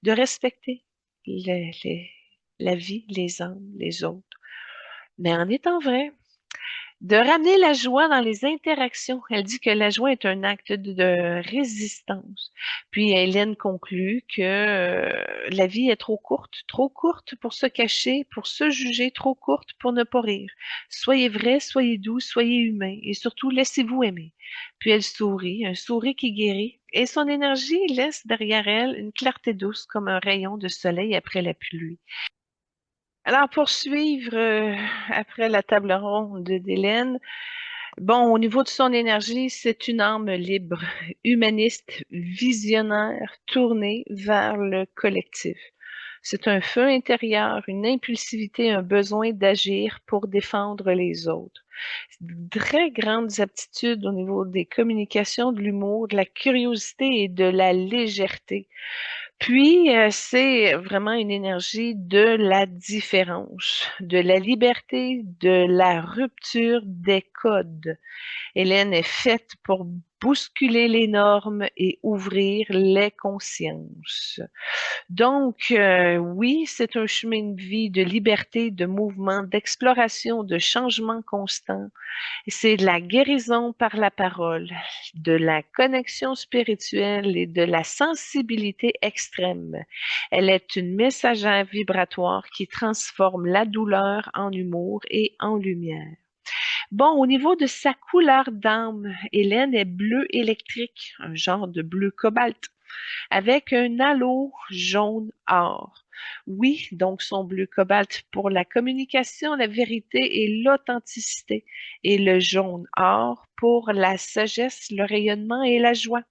Speaker 1: de respecter la vie, les âmes, les autres. Mais en étant vrai, de ramener la joie dans les interactions. Elle dit que la joie est un acte de résistance. Puis Hélène conclut que la vie est trop courte pour se cacher, pour se juger, trop courte pour ne pas rire. Soyez vrai, soyez doux, soyez humain et surtout laissez-vous aimer. Puis elle sourit, un sourire qui guérit, et son énergie laisse derrière elle une clarté douce comme un rayon de soleil après la pluie. Alors, pour suivre après la table ronde d'Hélène, bon, au niveau de son énergie, c'est une âme libre, humaniste, visionnaire, tournée vers le collectif. C'est un feu intérieur, une impulsivité, un besoin d'agir pour défendre les autres. Très grandes aptitudes au niveau des communications, de l'humour, de la curiosité et de la légèreté. Puis, c'est vraiment une énergie de la différence, de la liberté, de la rupture des codes. Hélène est faite pour bousculer les normes et ouvrir les consciences. Donc, oui, c'est un chemin de vie, de liberté, de mouvement, d'exploration, de changement constant. C'est de la guérison par la parole, de la connexion spirituelle et de la sensibilité extrême. Elle est une messagère vibratoire qui transforme la douleur en humour et en lumière. Bon, au niveau de sa couleur d'âme, Hélène est bleu électrique, un genre de bleu cobalt, avec un halo jaune or. Oui, donc son bleu cobalt pour la communication, la vérité et l'authenticité, et le jaune or pour la sagesse, le rayonnement et la joie.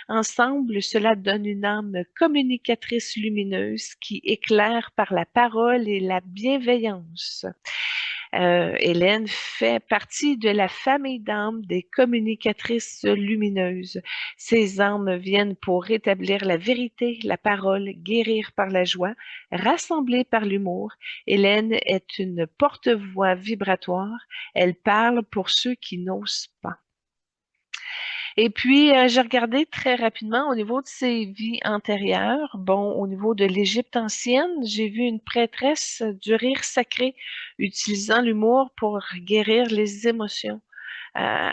Speaker 1: Ensemble, cela donne une âme communicatrice lumineuse qui éclaire par la parole et la bienveillance. Hélène fait partie de la famille d'âmes des communicatrices lumineuses. Ces âmes viennent pour rétablir la vérité, la parole, guérir par la joie, rassembler par l'humour. Hélène est une porte-voix vibratoire. Elle parle pour ceux qui n'osent pas. Et puis, j'ai regardé très rapidement au niveau de ses vies antérieures. Bon, au niveau de l'Égypte ancienne, j'ai vu une prêtresse du rire sacré utilisant l'humour pour guérir les émotions. Euh,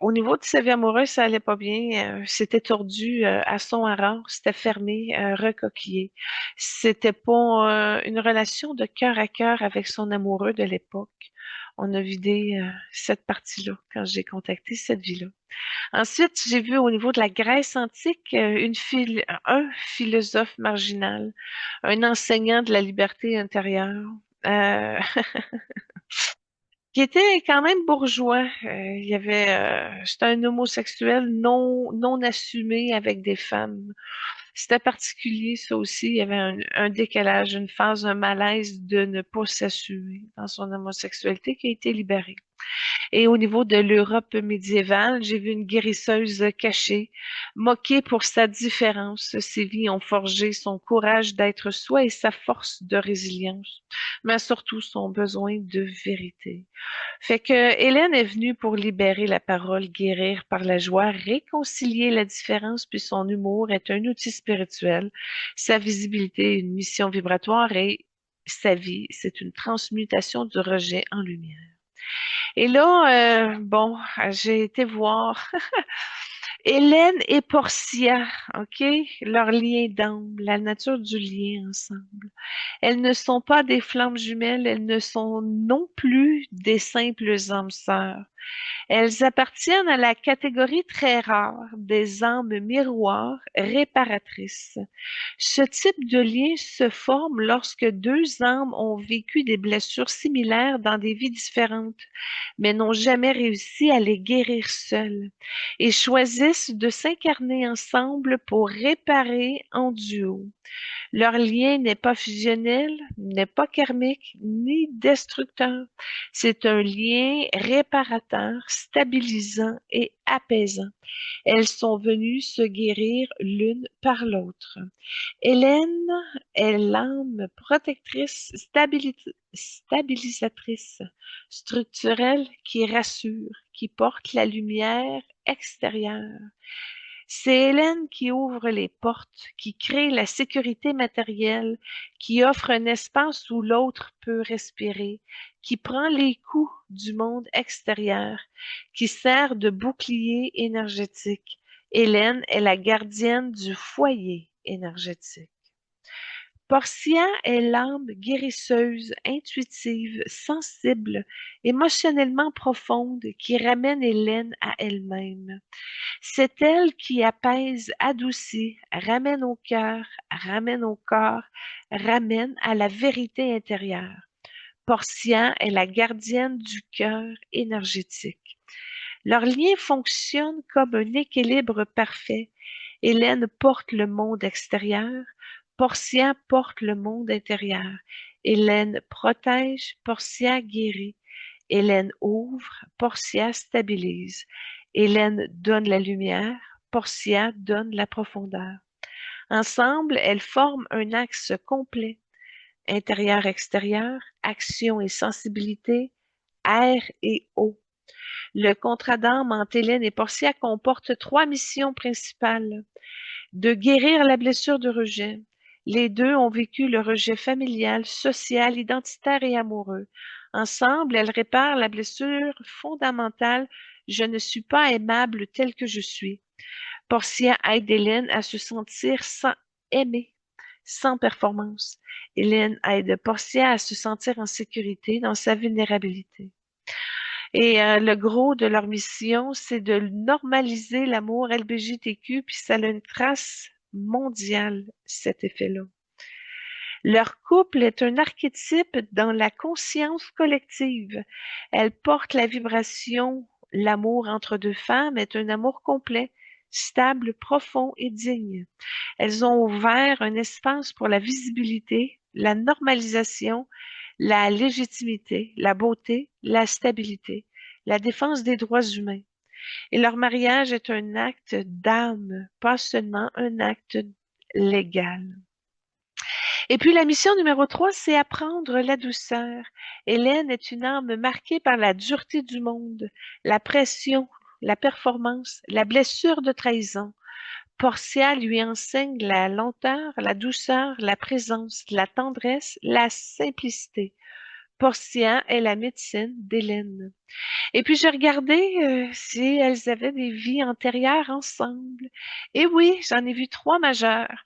Speaker 1: Au niveau de sa vie amoureuse, ça allait pas bien. C'était tordu à son hareng, c'était fermé, recoquillé. C'était pas une relation de cœur à cœur avec son amoureux de l'époque. On a vidé cette partie-là quand j'ai contacté cette vie-là. Ensuite, j'ai vu au niveau de la Grèce antique un philosophe marginal, un enseignant de la liberté intérieure, euh, qui était quand même bourgeois. C'était un homosexuel non assumé avec des femmes. C'était particulier, ça aussi. Il y avait un décalage, une phase, un malaise de ne pas s'assumer dans son homosexualité qui a été libéré. Et au niveau de l'Europe médiévale, j'ai vu une guérisseuse cachée, moquée pour sa différence. Ses vies ont forgé son courage d'être soi et sa force de résilience, mais surtout son besoin de vérité. Fait que Hélène est venue pour libérer la parole, guérir par la joie, réconcilier la différence, puis son humour est un outil spirituel. Sa visibilité est une mission vibratoire et sa vie, c'est une transmutation du rejet en lumière. Et là, bon, j'ai été voir Hélène et Portia, OK? Leur lien d'âme, la nature du lien ensemble. Elles ne sont pas des flammes jumelles, elles ne sont non plus des simples âmes sœurs. Elles appartiennent à la catégorie très rare des âmes miroirs réparatrices. Ce type de lien se forme lorsque deux âmes ont vécu des blessures similaires dans des vies différentes, mais n'ont jamais réussi à les guérir seules et choisissent de s'incarner ensemble pour réparer en duo. Leur lien n'est pas fusionnel, n'est pas karmique, ni destructeur. C'est un lien réparateur, stabilisant et apaisant. Elles sont venues se guérir l'une par l'autre. Hélène est l'âme protectrice, stabilisatrice, structurelle qui rassure, qui porte la lumière extérieure. C'est Hélène qui ouvre les portes, qui crée la sécurité matérielle, qui offre un espace où l'autre peut respirer, qui prend les coups du monde extérieur, qui sert de bouclier énergétique. Hélène est la gardienne du foyer énergétique. Portia est l'âme guérisseuse, intuitive, sensible, émotionnellement profonde qui ramène Hélène à elle-même. C'est elle qui apaise, adoucit, ramène au cœur, ramène au corps, ramène à la vérité intérieure. Portia est la gardienne du cœur énergétique. Leur lien fonctionne comme un équilibre parfait. Hélène porte le monde extérieur, Portia porte le monde intérieur. Hélène protège, Portia guérit. Hélène ouvre, Portia stabilise. Hélène donne la lumière, Portia donne la profondeur. Ensemble, elles forment un axe complet, intérieur-extérieur, action et sensibilité, air et eau. Le contrat d'âme entre Hélène et Portia comporte 3 missions principales. De guérir la blessure de rejet. Les deux ont vécu le rejet familial, social, identitaire et amoureux. Ensemble, elles réparent la blessure fondamentale « Je ne suis pas aimable tel que je suis ». Portia aide Hélène à se sentir aimée, sans performance. Hélène aide Portia à se sentir en sécurité dans sa vulnérabilité. Et le gros de leur mission, c'est de normaliser l'amour LGBTQ, puis ça a une trace mondiale, cet effet-là. Leur couple est un archétype dans la conscience collective. Elle porte la vibration, l'amour entre deux femmes est un amour complet, stable, profond et digne. Elles ont ouvert un espace pour la visibilité, la normalisation, la légitimité, la beauté, la stabilité, la défense des droits humains. Et leur mariage est un acte d'âme, pas seulement un acte légal. Et puis la mission numéro 3, c'est apprendre la douceur. Hélène est une âme marquée par la dureté du monde, la pression, la performance, la blessure de trahison. Portia lui enseigne la lenteur, la douceur, la présence, la tendresse, la simplicité. Portia est la médecine d'Hélène. Et puis j'ai regardé si elles avaient des vies antérieures ensemble. Et oui, j'en ai vu 3 majeures.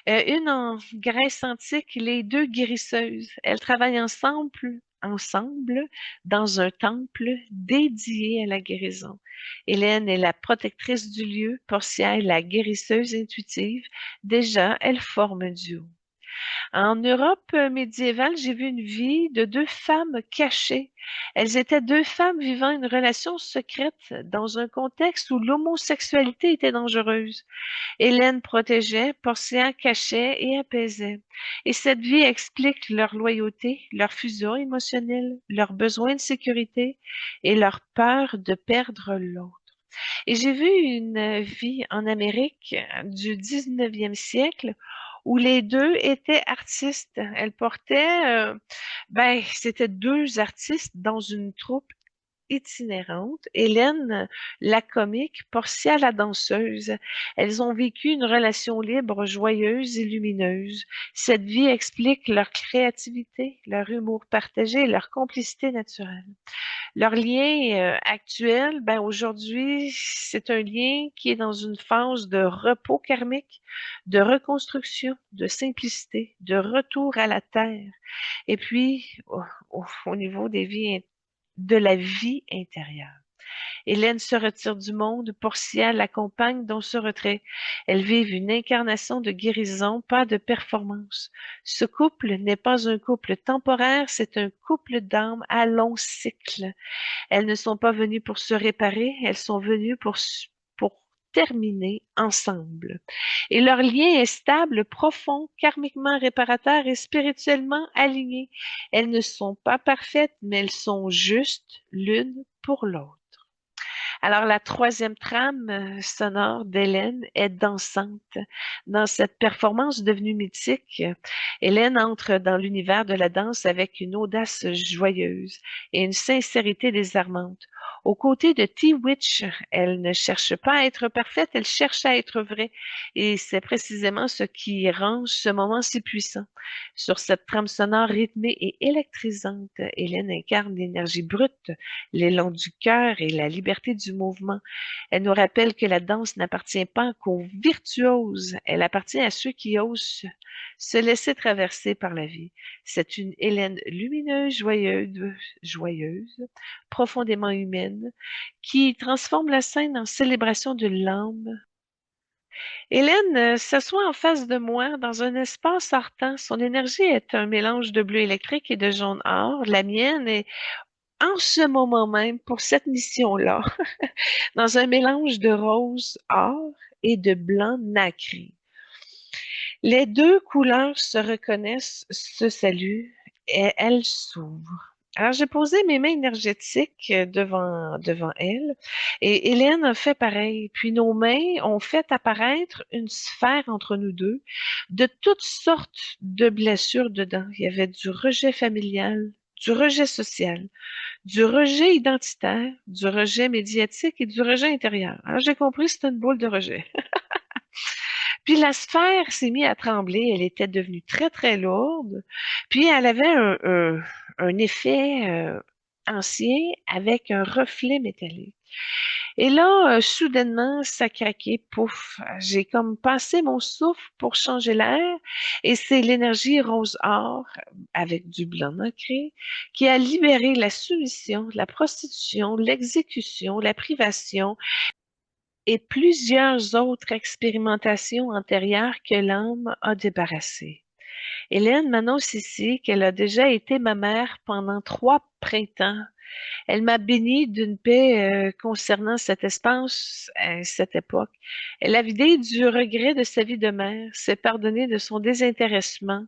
Speaker 1: Une en Grèce antique, les 2 guérisseuses. Elles travaillent ensemble dans un temple dédié à la guérison. Hélène est la protectrice du lieu, Portia est la guérisseuse intuitive. Déjà, elles forment un duo. En Europe médiévale, j'ai vu une vie de 2 femmes cachées. Elles étaient 2 femmes vivant une relation secrète dans un contexte où l'homosexualité était dangereuse. Hélène protégeait, Portia cachait et apaisait. Et cette vie explique leur loyauté, leur fusion émotionnelle, leur besoin de sécurité et leur peur de perdre l'autre. Et j'ai vu une vie en Amérique du 19e siècle où les 2 étaient artistes. Elles portaient, c'était 2 artistes dans une troupe itinérante. Hélène, la comique, Portia, la danseuse. Elles ont vécu une relation libre, joyeuse et lumineuse. Cette vie explique leur créativité, leur humour partagé et leur complicité naturelle. Leur lien actuel, aujourd'hui, c'est un lien qui est dans une phase de repos karmique, de reconstruction, de simplicité, de retour à la terre. Et puis, au niveau de la vie intérieure. Hélène se retire du monde, Portia l'accompagne dans ce retrait. Elles vivent une incarnation de guérison, pas de performance. Ce couple n'est pas un couple temporaire, c'est un couple d'âmes à long cycle. Elles ne sont pas venues pour se réparer, elles sont venues pour terminés ensemble. Et leur lien est stable, profond, karmiquement réparateur et spirituellement aligné. Elles ne sont pas parfaites, mais elles sont justes l'une pour l'autre. Alors, la troisième trame sonore d'Hélène est dansante. Dans cette performance devenue mythique, Hélène entre dans l'univers de la danse avec une audace joyeuse et une sincérité désarmante. Aux côtés de T-Witch, elle ne cherche pas à être parfaite, elle cherche à être vraie. Et c'est précisément ce qui rend ce moment si puissant. Sur cette trame sonore rythmée et électrisante, Hélène incarne l'énergie brute, l'élan du cœur et la liberté du mouvement. Elle nous rappelle que la danse n'appartient pas qu'aux virtuoses, elle appartient à ceux qui osent se laisser traverser par la vie. C'est une Hélène lumineuse, joyeuse, profondément humaine, qui transforme la scène en célébration de l'âme. Hélène s'assoit en face de moi dans un espace ardent. Son énergie est un mélange de bleu électrique et de jaune or. La mienne est en ce moment même pour cette mission-là, dans un mélange de rose or et de blanc nacré. Les deux couleurs se reconnaissent, se saluent et elles s'ouvrent. Alors, j'ai posé mes mains énergétiques devant elle et Hélène a fait pareil. Puis nos mains ont fait apparaître une sphère entre nous deux de toutes sortes de blessures dedans. Il y avait du rejet familial, du rejet social, du rejet identitaire, du rejet médiatique et du rejet intérieur. Alors, j'ai compris, c'était une boule de rejet. Puis la sphère s'est mise à trembler, elle était devenue très, très lourde. Puis elle avait un effet ancien avec un reflet métallique. Et là, soudainement, ça craquait, pouf. J'ai comme passé mon souffle pour changer l'air et c'est l'énergie rose or avec du blanc nacré qui a libéré la soumission, la prostitution, l'exécution, la privation et plusieurs autres expérimentations antérieures que l'âme a débarrassées. Hélène m'annonce ici qu'elle a déjà été ma mère pendant 3 printemps. Elle m'a bénie d'une paix concernant cet espace à cette époque. Elle a vidé du regret de sa vie de mère, s'est pardonnée de son désintéressement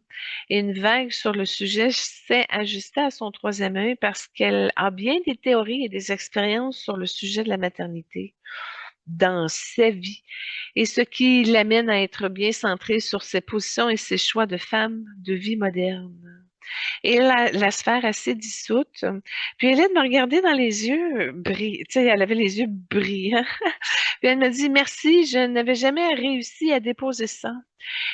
Speaker 1: et une vague sur le sujet s'est ajustée à son troisième œil parce qu'elle a bien des théories et des expériences sur le sujet de la maternité dans sa vie et ce qui l'amène à être bien centrée sur ses positions et ses choix de femme de vie moderne. Et la sphère assez dissoute. Puis Hélène m'a regardé dans les yeux, tu sais, elle avait les yeux brillants. Puis elle m'a dit merci, je n'avais jamais réussi à déposer ça.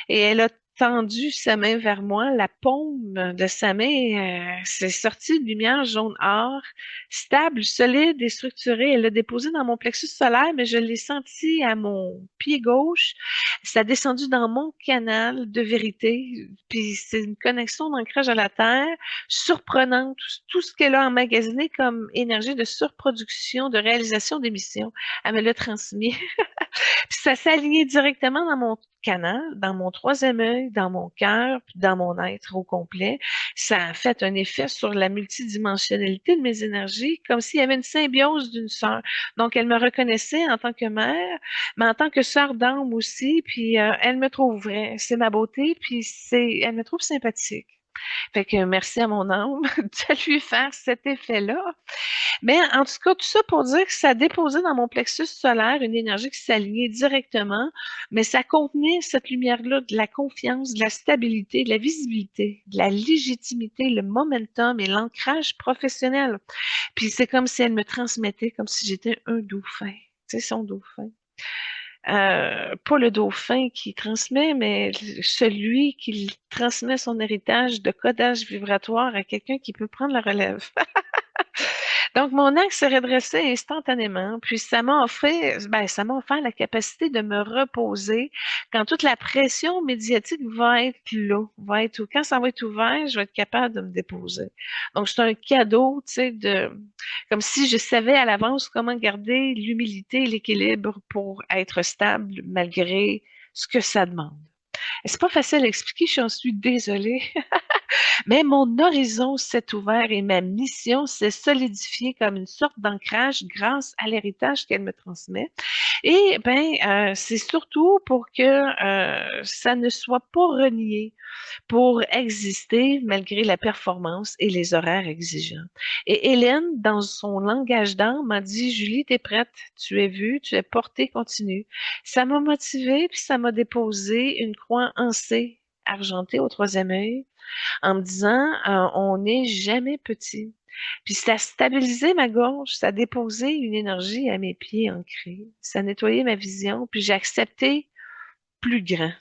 Speaker 1: Et elle a tendu sa main vers moi. La paume de sa main s'est sortie de lumière jaune or, stable, solide et structurée. Elle l'a déposée dans mon plexus solaire, mais je l'ai senti à mon pied gauche. Ça a descendu dans mon canal de vérité. Puis c'est une connexion d'ancrage à la terre surprenante. Tout ce qu'elle a emmagasiné comme énergie de surproduction, de réalisation d'émissions, elle me l'a transmis. Puis ça s'est aligné directement dans mon canal, dans mon troisième œil, dans mon cœur, puis dans mon être au complet. Ça a fait un effet sur la multidimensionnalité de mes énergies, comme s'il y avait une symbiose d'une sœur. Donc, elle me reconnaissait en tant que mère, mais en tant que sœur d'âme aussi, puis elle me trouve vraie. C'est ma beauté, puis elle me trouve sympathique. Fait que merci à mon âme de lui faire cet effet-là. Mais en tout cas, tout ça pour dire que ça a déposé dans mon plexus solaire une énergie qui s'alignait directement, mais ça contenait cette lumière-là de la confiance, de la stabilité, de la visibilité, de la légitimité, le momentum et l'ancrage professionnel. Puis c'est comme si elle me transmettait, comme si j'étais un dauphin. Tu sais, son dauphin. Pas le dauphin qui transmet, mais celui qui transmet son héritage de codage vibratoire à quelqu'un qui peut prendre la relève. Donc, mon axe s'est redressé instantanément, puis ça m'a offert la capacité de me reposer quand toute la pression médiatique va être là, quand ça va être ouvert, je vais être capable de me déposer. Donc, c'est un cadeau, tu sais, comme si je savais à l'avance comment garder l'humilité et l'équilibre pour être stable malgré ce que ça demande. C'est pas facile à expliquer, j'en suis désolée. Mais mon horizon s'est ouvert et ma mission s'est solidifiée comme une sorte d'ancrage grâce à l'héritage qu'elle me transmet. Et ben, c'est surtout pour que ça ne soit pas renié pour exister malgré la performance et les horaires exigeants. Et Hélène, dans son langage d'âme, m'a dit, Julie, t'es prête, tu es vue, tu es portée, continue. Ça m'a motivée, puis ça m'a déposé une croix en C argentée au troisième œil en me disant, on n'est jamais petit. Puis ça a stabilisé ma gorge, ça a déposé une énergie à mes pieds ancrés, ça a nettoyé ma vision, puis j'ai accepté plus grand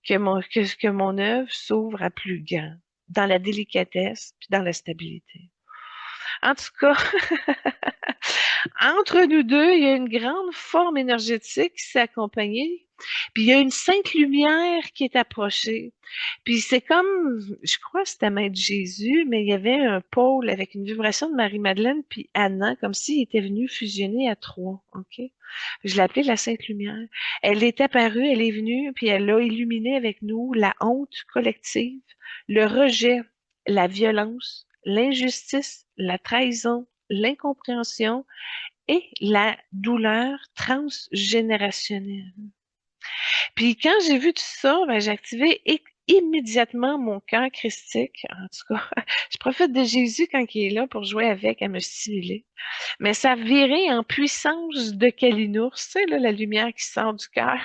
Speaker 1: que mon œuvre s'ouvre à plus grand, dans la délicatesse puis dans la stabilité. En tout cas, entre nous deux, il y a une grande forme énergétique qui s'est accompagnée. Puis il y a une sainte lumière qui est approchée. Puis c'est comme, je crois que c'était Maître Jésus, mais il y avait un pôle avec une vibration de Marie-Madeleine puis Anna, comme s'ils étaient venus fusionner à trois. OK? Je l'ai appelée la sainte lumière. Elle est apparue, elle est venue, puis elle a illuminé avec nous la honte collective, le rejet, la violence, l'injustice, la trahison, l'incompréhension et la douleur transgénérationnelle. Puis quand j'ai vu tout ça, ben, j'ai activé immédiatement mon cœur christique. En tout cas, je profite de Jésus quand il est là pour jouer avec, à me stimuler. Mais ça virait en puissance de Kalinours, tu sais, là, la lumière qui sort du cœur.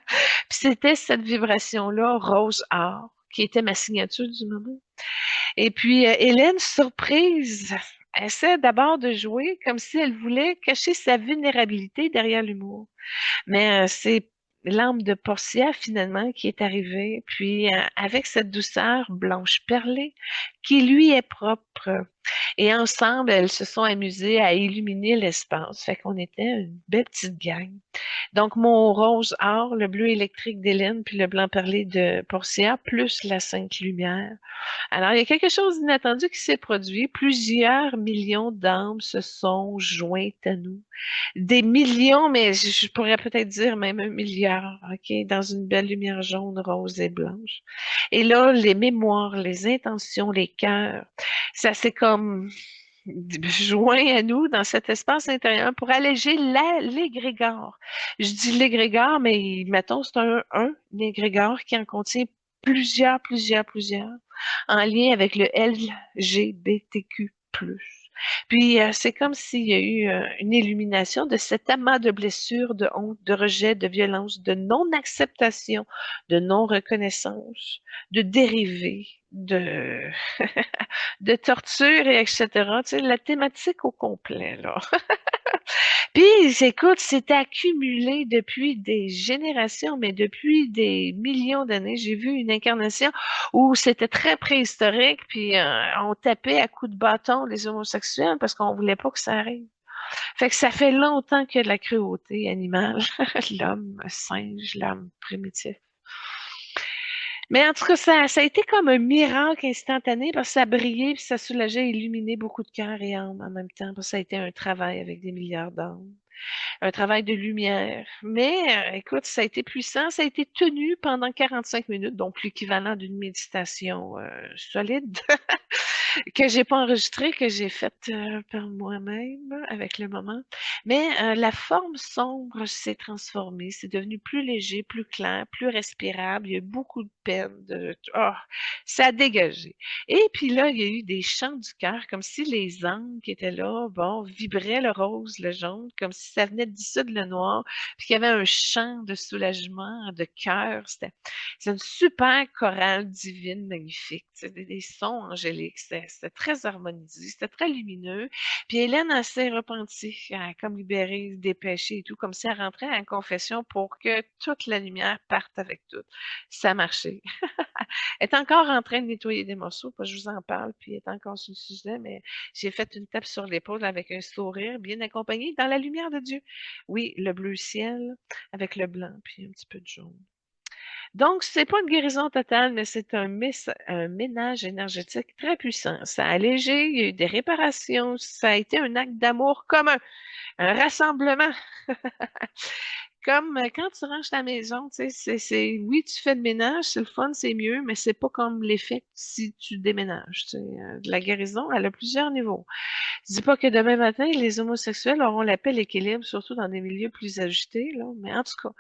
Speaker 1: Puis c'était cette vibration-là, rose or, qui était ma signature du moment. Et puis, Hélène, surprise, essaie d'abord de jouer comme si elle voulait cacher sa vulnérabilité derrière l'humour. Mais c'est l'âme de Portia, finalement, qui est arrivée, puis avec cette douceur blanche perlée qui lui est propre. Et ensemble, elles se sont amusées à illuminer l'espace. Fait qu'on était une belle petite gang. Donc, mon rose or, le bleu électrique d'Hélène, puis le blanc perlé de Portia, plus la sainte lumière. Alors, il y a quelque chose d'inattendu qui s'est produit. Plusieurs millions d'âmes se sont jointes à nous. Des millions, mais je pourrais peut-être dire même un milliard, OK, dans une belle lumière jaune, rose et blanche. Et là, les mémoires, les intentions, les cœurs, ça s'est comme joint à nous dans cet espace intérieur pour alléger l'égrégore. Je dis l'égrégore, mais mettons, c'est un égrégore qui en contient plusieurs, en lien avec le LGBTQ+. Puis, c'est comme s'il y a eu une illumination de cet amas de blessures, de honte, de rejet, de violence, de non-acceptation, de non-reconnaissance, de dérivés, de torture et etc. Tu sais, la thématique au complet, là. Puis, écoute, c'est accumulé depuis des générations, mais depuis des millions d'années. J'ai vu une incarnation où c'était très préhistorique, puis on tapait à coups de bâton les homosexuels parce qu'on voulait pas que ça arrive. Fait que ça fait longtemps qu'il y a de la cruauté animale. L'homme singe, l'homme primitif. Mais en tout cas, ça a été comme un miracle instantané parce que ça brillait, puis ça soulageait, illuminait beaucoup de cœurs et âmes en même temps. Parce que ça a été un travail avec des milliards d'âmes, un travail de lumière. Mais écoute, ça a été puissant, ça a été tenu pendant 45 minutes, donc l'équivalent d'une méditation solide. Que j'ai pas enregistré, que j'ai faite par moi-même avec le moment. Mais la forme sombre s'est transformée. C'est devenu plus léger, plus clair, plus respirable. Il y a eu beaucoup de peine. Ça a dégagé. Et puis là, il y a eu des chants du cœur, comme si les âmes qui étaient là, bon, vibraient le rose, le jaune, comme si ça venait de dissoudre le noir, puis qu'il y avait un chant de soulagement, de cœur. C'est une super chorale divine, magnifique. C'est des sons angéliques. C'était très harmonisé, c'était très lumineux. Puis Hélène, elle s'est repentie, elle a comme libéré des péchés et tout, comme si elle rentrait en confession pour que toute la lumière parte avec tout. Ça marchait. Elle est encore en train de nettoyer des morceaux, pas je vous en parle, puis elle est encore sur le sujet, mais j'ai fait une tape sur l'épaule avec un sourire bien accompagné dans la lumière de Dieu. Oui, le bleu ciel avec le blanc, puis un petit peu de jaune. Donc, c'est pas une guérison totale, mais c'est un ménage énergétique très puissant. Ça a allégé, il y a eu des réparations, ça a été un acte d'amour commun, un rassemblement. comme quand tu ranges ta maison, tu sais, oui, tu fais le ménage, c'est le fun, c'est mieux, mais c'est pas comme l'effet si tu déménages. Tu sais. La guérison, elle a plusieurs niveaux. Je dis pas que demain matin, les homosexuels auront la paix, l'équilibre, surtout dans des milieux plus agités, là, mais en tout cas.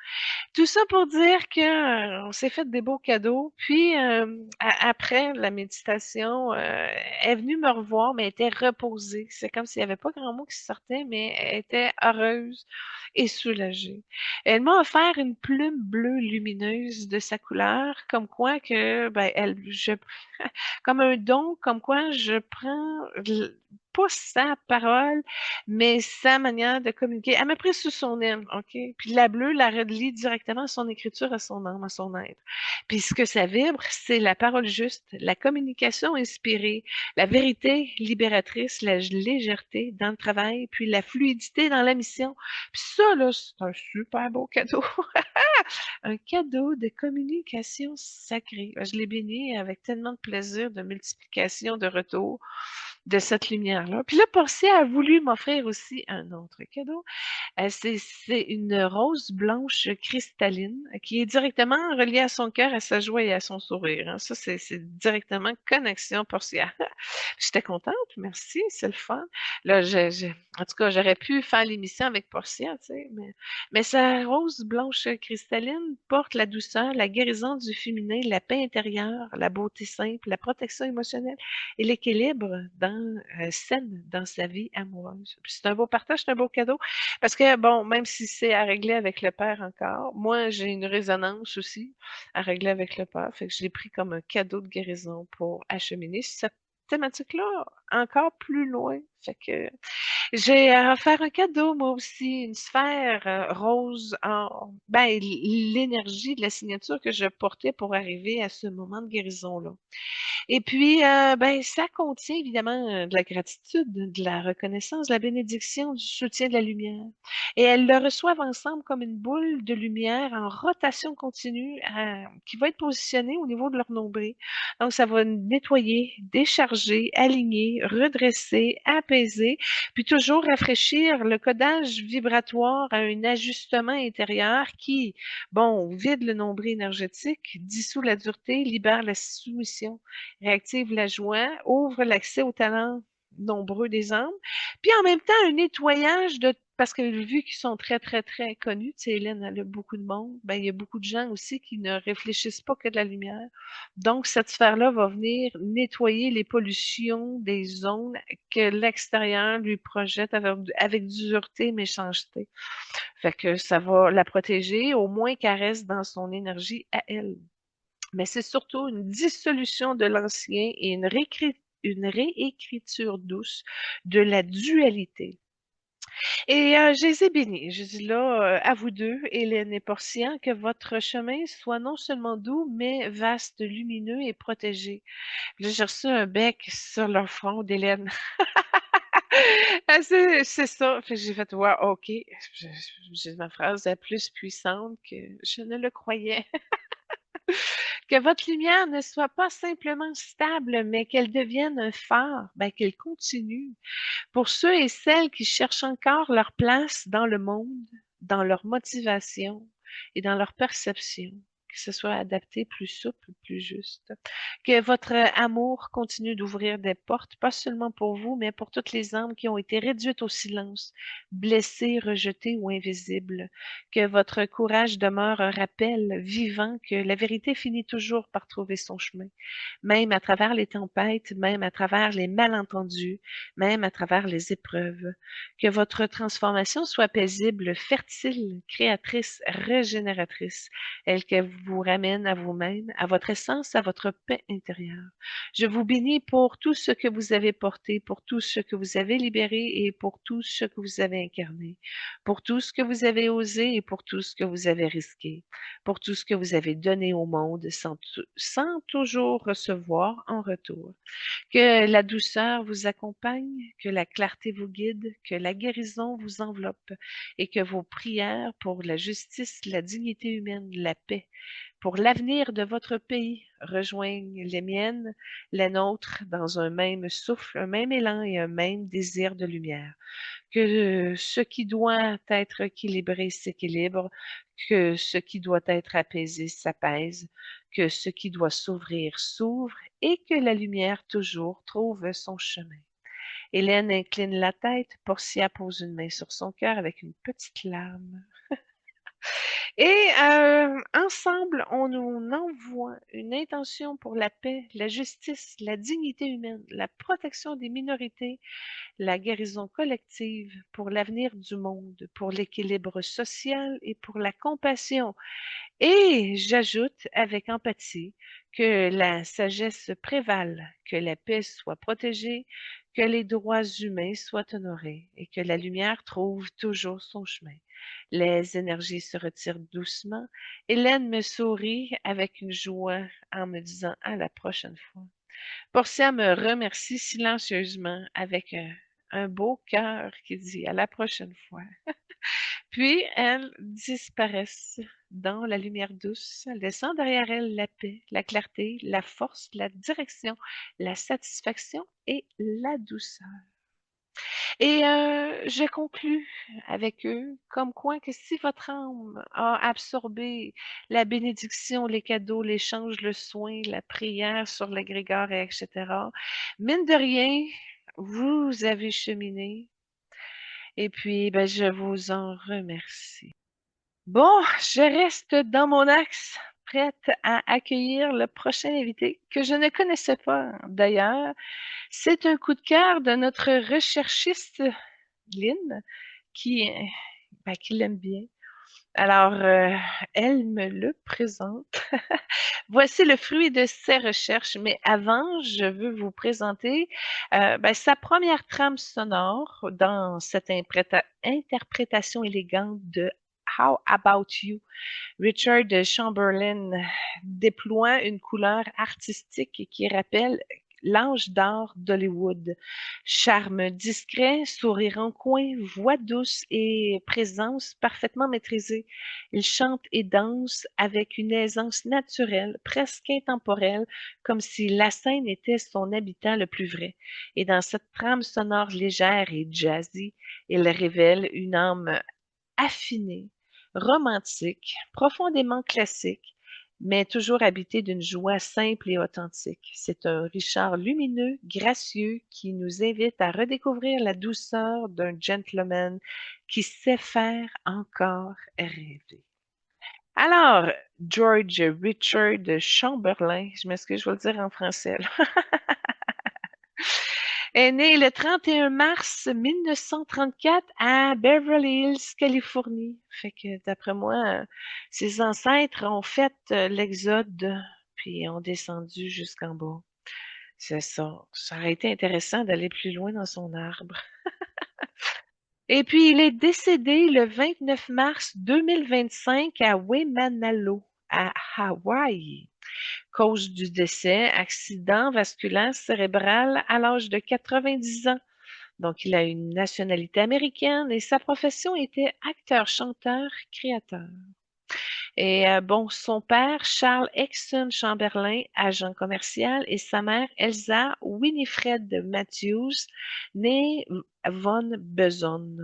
Speaker 1: Tout ça pour dire que on s'est fait des beaux cadeaux. Puis après la méditation, elle est venue me revoir, mais elle était reposée. C'est comme s'il n'y avait pas grand mot qui sortait, mais elle était heureuse et soulagée. Elle m'a offert une plume bleue lumineuse de sa couleur, comme quoi que ben comme un don, comme quoi je prends pas sa parole, mais sa manière de communiquer. Elle m'a pris sous son aile, OK? Puis la bleue la relie directement à son écriture, à son âme, à son être. Puis ce que ça vibre, c'est la parole juste, la communication inspirée, la vérité libératrice, la légèreté dans le travail, puis la fluidité dans la mission. Puis ça, là, c'est un super beau cadeau. Un cadeau de communication sacrée. Je l'ai béni avec tellement de plaisir, de multiplication, de retour de cette lumière-là. Puis là, Portia a voulu m'offrir aussi un autre cadeau. C'est une rose blanche cristalline qui est directement reliée à son cœur, à sa joie et à son sourire. Hein. Ça, c'est directement connexion Portia. J'étais contente, merci, c'est le fun. Là, en tout cas, j'aurais pu faire l'émission avec Portia, tu sais, mais sa rose blanche cristalline porte la douceur, la guérison du féminin, la paix intérieure, la beauté simple, la protection émotionnelle et l'équilibre saine dans sa vie amoureuse. Puis c'est un beau partage, c'est un beau cadeau. Parce que, bon, même si c'est à régler avec le père encore, moi, j'ai une résonance aussi à régler avec le père. Fait que je l'ai pris comme un cadeau de guérison pour acheminer cette thématique-là encore plus loin. Fait que j'ai offert un cadeau, moi aussi, une sphère rose en ben, l'énergie de la signature que je portais pour arriver à ce moment de guérison-là. Et puis, ben, ça contient évidemment de la gratitude, de la reconnaissance, de la bénédiction, du soutien de la lumière. Et elles le reçoivent ensemble comme une boule de lumière en rotation continue qui va être positionnée au niveau de leur nombril. Donc, ça va nettoyer, décharger, aligner, redresser, apaiser, puis toujours rafraîchir le codage vibratoire à un ajustement intérieur qui, bon, vide le nombril énergétique, dissout la dureté, libère la soumission, réactive la joie, ouvre l'accès aux talents nombreux des âmes, puis en même temps un nettoyage de parce que vu qu'ils sont très, très, très connus, tu sais, Hélène, elle a beaucoup de monde, ben, il y a beaucoup de gens aussi qui ne réfléchissent pas que de la lumière. Donc, cette sphère-là va venir nettoyer les pollutions des zones que l'extérieur lui projette avec dureté et méchanceté. Fait que ça va la protéger, au moins qu'elle reste dans son énergie à elle. Mais c'est surtout une dissolution de l'ancien et une réécriture douce de la dualité. Et je les ai bénis. Je dis là, à vous deux, Hélène et Portian, que votre chemin soit non seulement doux, mais vaste, lumineux et protégé. Là, j'ai reçu un bec sur leur front d'Hélène. Ah, c'est ça. Fait que j'ai fait, ouais, OK. J'ai ma phrase la plus puissante que je ne le croyais. Que votre lumière ne soit pas simplement stable, mais qu'elle devienne un phare, ben, qu'elle continue. Pour ceux et celles qui cherchent encore leur place dans le monde, dans leur motivation et dans leur perception, que ce soit adapté, plus souple, plus juste. Que votre amour continue d'ouvrir des portes, pas seulement pour vous, mais pour toutes les âmes qui ont été réduites au silence, blessées, rejetées ou invisibles. Que votre courage demeure un rappel vivant que la vérité finit toujours par trouver son chemin, même à travers les tempêtes, même à travers les malentendus, même à travers les épreuves. Que votre transformation soit paisible, fertile, créatrice, régénératrice, elle qui vous ramène à vous-même, à votre essence, à votre paix intérieure. Je vous bénis pour tout ce que vous avez porté, pour tout ce que vous avez libéré et pour tout ce que vous avez incarné, pour tout ce que vous avez osé et pour tout ce que vous avez risqué, pour tout ce que vous avez donné au monde sans toujours recevoir en retour. Que la douceur vous accompagne, que la clarté vous guide, que la guérison vous enveloppe et que vos prières pour la justice, la dignité humaine, la paix pour l'avenir de votre pays rejoignent les miennes, les nôtres, dans un même souffle, un même élan et un même désir de lumière. Que ce qui doit être équilibré s'équilibre, que ce qui doit être apaisé s'apaise, que ce qui doit s'ouvrir s'ouvre et que la lumière toujours trouve son chemin. Hélène incline la tête, Portia pose une main sur son cœur avec une petite larme. Et ensemble, on nous envoie une intention pour la paix, la justice, la dignité humaine, la protection des minorités, la guérison collective, pour l'avenir du monde, pour l'équilibre social et pour la compassion. Et j'ajoute avec empathie que la sagesse prévale, que la paix soit protégée, que les droits humains soient honorés et que la lumière trouve toujours son chemin. Les énergies se retirent doucement. Hélène me sourit avec une joie en me disant à la prochaine fois. Portia me remercie silencieusement avec un beau cœur qui dit à la prochaine fois. Puis elles disparaissent dans la lumière douce, laissant derrière elles la paix, la clarté, la force, la direction, la satisfaction et la douceur. Et je conclus avec eux comme quoi que si votre âme a absorbé la bénédiction, les cadeaux, l'échange, le soin, la prière sur l'égrégore, et etc., mine de rien, vous avez cheminé et puis ben, je vous en remercie. Bon, je reste dans mon axe, prête à accueillir le prochain invité que je ne connaissais pas d'ailleurs. C'est un coup de cœur de notre recherchiste Lynn qui l'aime bien. Alors, elle me le présente. Voici le fruit de ses recherches, mais avant, je veux vous présenter sa première trame sonore dans cette interprétation élégante de How About You. Richard Chamberlain déploie une couleur artistique qui rappelle l'âge d'or d'Hollywood. Charme discret, sourire en coin, voix douce et présence parfaitement maîtrisée. Il chante et danse avec une aisance naturelle, presque intemporelle, comme si la scène était son habitat le plus vrai. Et dans cette trame sonore légère et jazzy, il révèle une âme affinée, romantique, profondément classique, mais toujours habité d'une joie simple et authentique. C'est un Richard lumineux, gracieux, qui nous invite à redécouvrir la douceur d'un gentleman qui sait faire encore rêver. Alors, George Richard Chamberlain, je m'excuse, je vais le dire en français, là, est né le 31 mars 1934 à Beverly Hills, Californie. Fait que d'après moi, ses ancêtres ont fait l'exode, puis ont descendu jusqu'en bas. C'est ça. Ça aurait été intéressant d'aller plus loin dans son arbre. Et puis, il est décédé le 29 mars 2025 à Waimanalo, à Hawaï. Cause du décès, accident vasculaire cérébral à l'âge de 90 ans. Donc, il a une nationalité américaine et sa profession était acteur, chanteur, créateur. Et bon, son père, Charles Exon Chamberlain, agent commercial, et sa mère, Elsa Winifred Matthews, née Von Beson.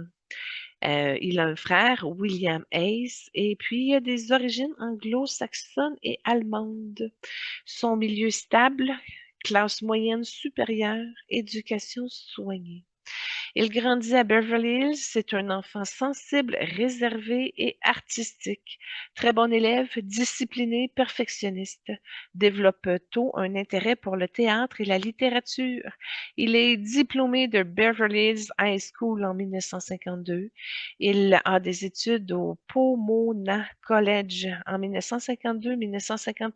Speaker 1: Il a un frère, William Hayes, et puis il a des origines anglo-saxonnes et allemandes. Son milieu stable, classe moyenne supérieure, éducation soignée. Il grandit à Beverly Hills. C'est un enfant sensible, réservé et artistique. Très bon élève, discipliné, perfectionniste. Développe tôt un intérêt pour le théâtre et la littérature. Il est diplômé de Beverly Hills High School en 1952. Il a des études au Pomona College en 1952-1956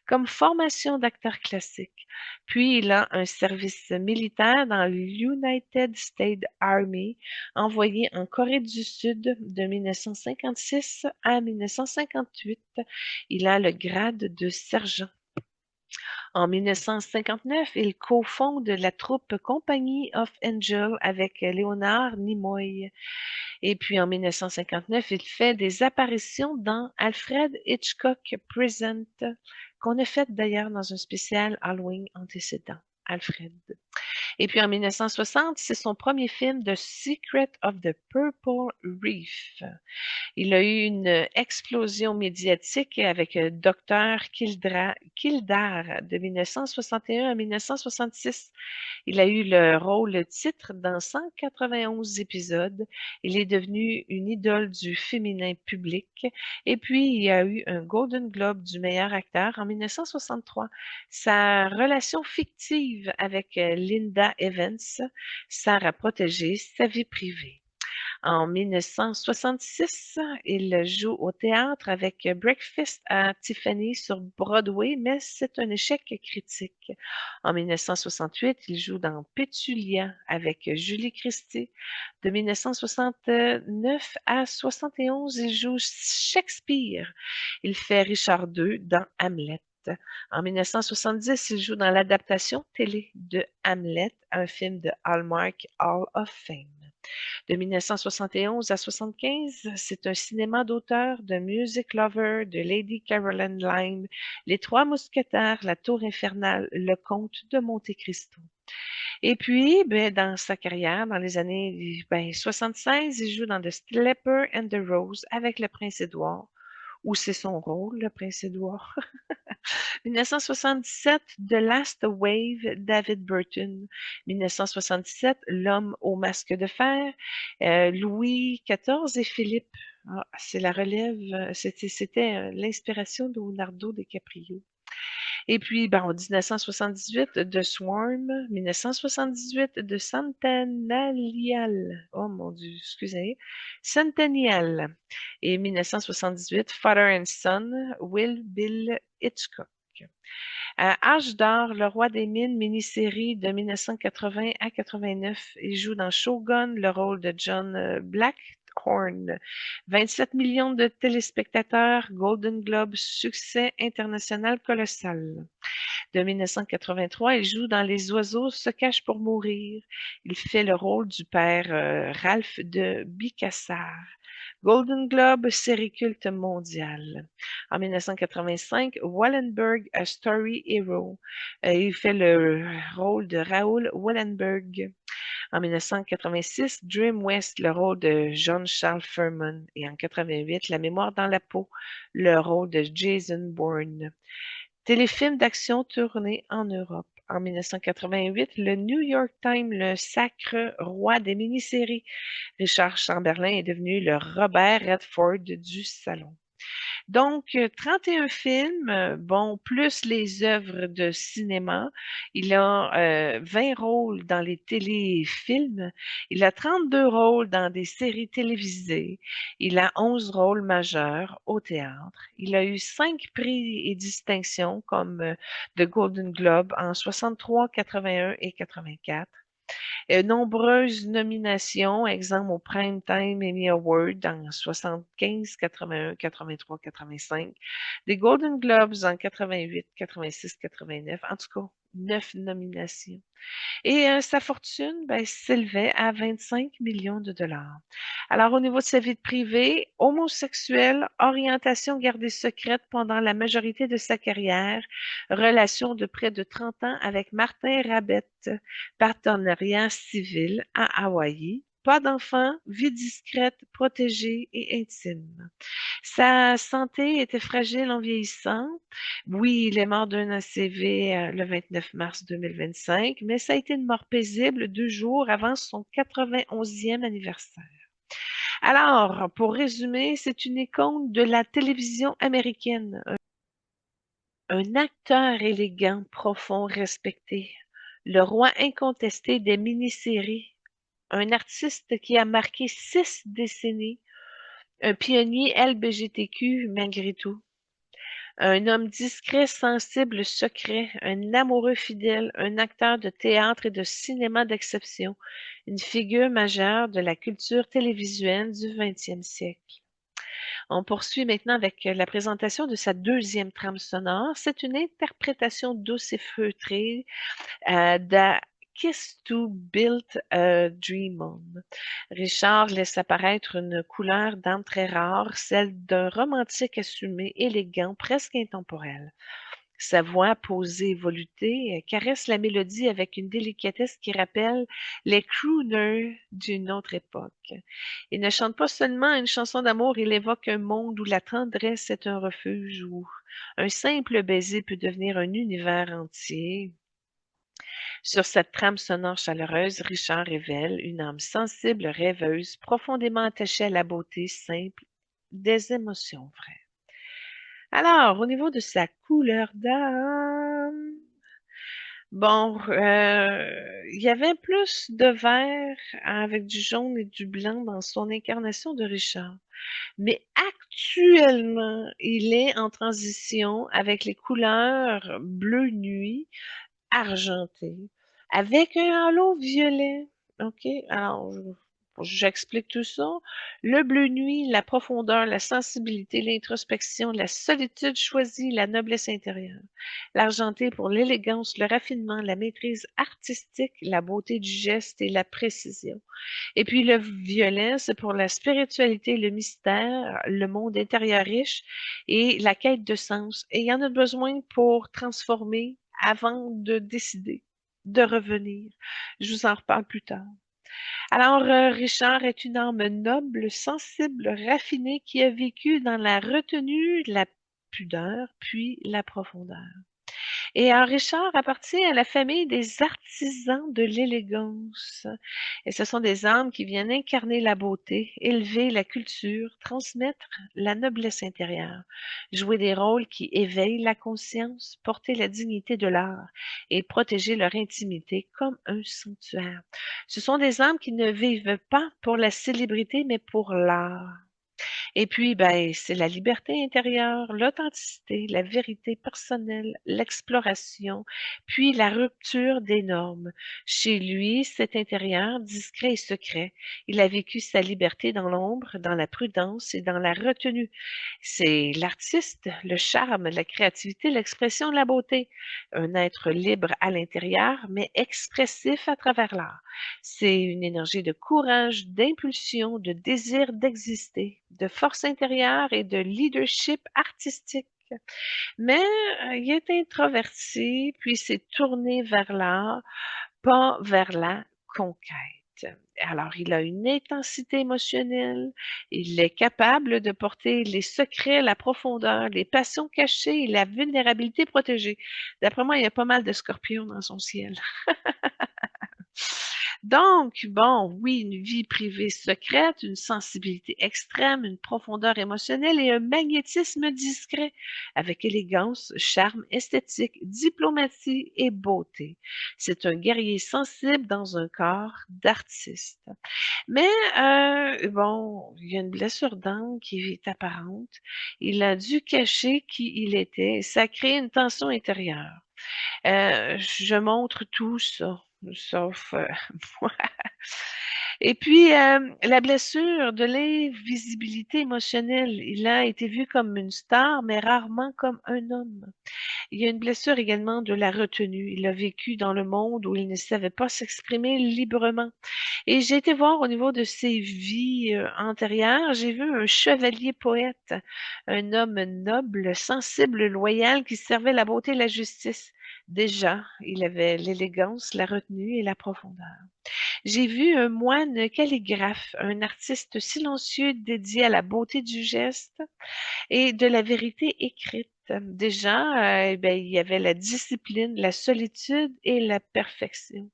Speaker 1: comme formation d'acteur classique. Puis il a un service militaire dans l'United States Army, envoyé en Corée du Sud de 1956 à 1958. Il a le grade de sergent. En 1959, il cofonde la troupe Company of Angels avec Léonard Nimoy. Et puis en 1959, il fait des apparitions dans Alfred Hitchcock Present, qu'on a fait d'ailleurs dans un spécial Halloween antécédent. Alfred. Et puis en 1960, c'est son premier film, The Secret of the Purple Reef. Il a eu une explosion médiatique avec Dr. Kildare de 1961 à 1966. Il a eu le rôle titre dans 191 épisodes. Il est devenu une idole du féminin public. Et puis, il a eu un Golden Globe du meilleur acteur en 1963. Sa relation fictive avec Linda Evans sert à protéger sa vie privée. En 1966, il joue au théâtre avec Breakfast à Tiffany sur Broadway, mais c'est un échec critique. En 1968, il joue dans Pétulia avec Julie Christie. De 1969 à 71, il joue Shakespeare. Il fait Richard II dans Hamlet. En 1970, il joue dans l'adaptation télé de Hamlet, un film de Hallmark Hall of Fame. De 1971 à 75, c'est un cinéma d'auteur, de Music Lover, de Lady Caroline Lyme, Les Trois Mousquetaires, La Tour Infernale, Le Comte de Monte Cristo. Et puis, dans sa carrière, dans les années 76, il joue dans The Slipper and the Rose avec le Prince Édouard, où c'est son rôle, le Prince Édouard. 1977, The Last Wave, David Burton. 1977, L'homme au masque de fer, Louis XIV et Philippe. Ah, c'est la relève, c'était l'inspiration de Leonardo DiCaprio. Et puis, en 1978, The Swarm, 1978, de Centennial. Oh mon Dieu, excusez. Centennial. Et 1978, Father and Son, Will Bill Hitchcock. Âge d'or, Le Roi des Mines, mini-série de 1980 à 89. Il joue dans Shogun le rôle de John Blackhorn. 27 millions de téléspectateurs, Golden Globe, succès international colossal. De 1983, il joue dans Les oiseaux se cachent pour mourir. Il fait le rôle du père Ralph de Bicassar. Golden Globe, série culte mondiale. En 1985, Wallenberg, A Story Hero. Il fait le rôle de Raoul Wallenberg. En 1986, Dream West, le rôle de John Charles Furman. Et en 1988, La mémoire dans la peau, le rôle de Jason Bourne. Téléfilm d'action tourné en Europe. En 1988, le New York Times le sacre roi des mini-séries. Richard Chamberlain est devenu le Robert Redford du salon. Donc, 31 films, plus les œuvres de cinéma. Il a 20 rôles dans les téléfilms. Il a 32 rôles dans des séries télévisées. Il a 11 rôles majeurs au théâtre. Il a eu 5 prix et distinctions comme The Golden Globe en 63, 81 et 84. Nombreuses nominations, exemple au Primetime Emmy Award en 75, 81, 83, 85, des Golden Globes en 88, 86, 89, en tout cas, 9 nominations. Et sa fortune s'élevait à 25 millions de dollars. Alors, au niveau de sa vie privée, homosexuel, orientation gardée secrète pendant la majorité de sa carrière, relation de près de 30 ans avec Martin Rabette, partenariat civil à Hawaï, pas d'enfants, vie discrète, protégée et intime. Sa santé était fragile en vieillissant. Oui, il est mort d'un ACV le 29 mars 2025, mais ça a été une mort paisible 2 jours avant son 91e anniversaire. Alors, pour résumer, c'est une icône de la télévision américaine. Un acteur élégant, profond, respecté. Le roi incontesté des mini-séries. Un artiste qui a marqué 6 décennies. Un pionnier LGBTQ malgré tout. Un homme discret, sensible, secret, un amoureux fidèle, un acteur de théâtre et de cinéma d'exception, une figure majeure de la culture télévisuelle du 20e siècle. On poursuit maintenant avec la présentation de sa deuxième trame sonore. C'est une interprétation douce et feutrée de Kiss to Build a Dream On. Richard laisse apparaître une couleur d'âme très rare, celle d'un romantique assumé, élégant, presque intemporel. Sa voix posée et volutée caresse la mélodie avec une délicatesse qui rappelle les crooners d'une autre époque. Il ne chante pas seulement une chanson d'amour, il évoque un monde où la tendresse est un refuge, où un simple baiser peut devenir un univers entier. Sur cette trame sonore chaleureuse, Richard révèle une âme sensible, rêveuse, profondément attachée à la beauté simple des émotions vraies. Alors, au niveau de sa couleur d'âme, bon, il y avait plus de vert avec du jaune et du blanc dans son incarnation de Richard. Mais actuellement, il est en transition avec les couleurs bleu nuit, argenté, avec un halo violet. OK? Alors, j'explique tout ça. Le bleu nuit, la profondeur, la sensibilité, l'introspection, la solitude choisie, la noblesse intérieure. L'argenté pour l'élégance, le raffinement, la maîtrise artistique, la beauté du geste et la précision. Et puis le violet, c'est pour la spiritualité, le mystère, le monde intérieur riche et la quête de sens. Et il y en a besoin pour transformer avant de décider de revenir. Je vous en reparle plus tard. Alors, Richard est une âme noble, sensible, raffinée qui a vécu dans la retenue, la pudeur, puis la profondeur. Et Richard appartient à la famille des artisans de l'élégance. Et ce sont des âmes qui viennent incarner la beauté, élever la culture, transmettre la noblesse intérieure, jouer des rôles qui éveillent la conscience, porter la dignité de l'art et protéger leur intimité comme un sanctuaire. Ce sont des âmes qui ne vivent pas pour la célébrité, mais pour l'art. Et puis, ben, c'est la liberté intérieure, l'authenticité, la vérité personnelle, l'exploration, puis la rupture des normes. Chez lui, cet intérieur discret et secret. Il a vécu sa liberté dans l'ombre, dans la prudence et dans la retenue. C'est l'artiste, le charme, la créativité, l'expression de la beauté. Un être libre à l'intérieur, mais expressif à travers l'art. C'est une énergie de courage, d'impulsion, de désir d'exister, de force intérieure et de leadership artistique. Mais il est introverti, puis s'est tourné vers l'art, pas vers la conquête. Alors, il a une intensité émotionnelle, il est capable de porter les secrets, la profondeur, les passions cachées et la vulnérabilité protégée. D'après moi, il y a pas mal de scorpions dans son ciel. Donc, bon, oui, une vie privée secrète, une sensibilité extrême, une profondeur émotionnelle et un magnétisme discret, avec élégance, charme esthétique, diplomatie et beauté. C'est un guerrier sensible dans un corps d'artiste. Mais, bon, il y a une blessure d'âme qui est apparente. Il a dû cacher qui il était. Ça crée une tension intérieure. Je montre tout ça, sauf moi. Et puis, la blessure de l'invisibilité émotionnelle. Il a été vu comme une star, mais rarement comme un homme. Il y a une blessure également de la retenue. Il a vécu dans le monde où il ne savait pas s'exprimer librement. Et j'ai été voir au niveau de ses vies antérieures, j'ai vu un chevalier poète, un homme noble, sensible, loyal, qui servait la beauté et la justice. Déjà, il avait l'élégance, la retenue et la profondeur. J'ai vu un moine calligraphe, un artiste silencieux dédié à la beauté du geste et de la vérité écrite. Déjà, ben, il y avait la discipline, la solitude et la perfection.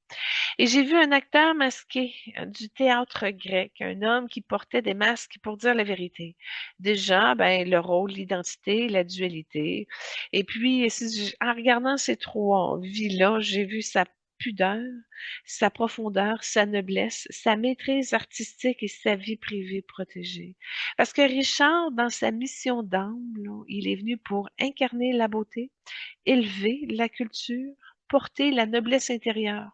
Speaker 1: Et j'ai vu un acteur masqué du théâtre grec, un homme qui portait des masques pour dire la vérité. Déjà, ben, le rôle, l'identité, la dualité. Et puis, en regardant ces trois vies-là, j'ai vu sa pudeur, sa profondeur, sa noblesse, sa maîtrise artistique et sa vie privée protégée. Parce que Richard, dans sa mission d'âme, là, il est venu pour incarner la beauté, élever la culture, porter la noblesse intérieure.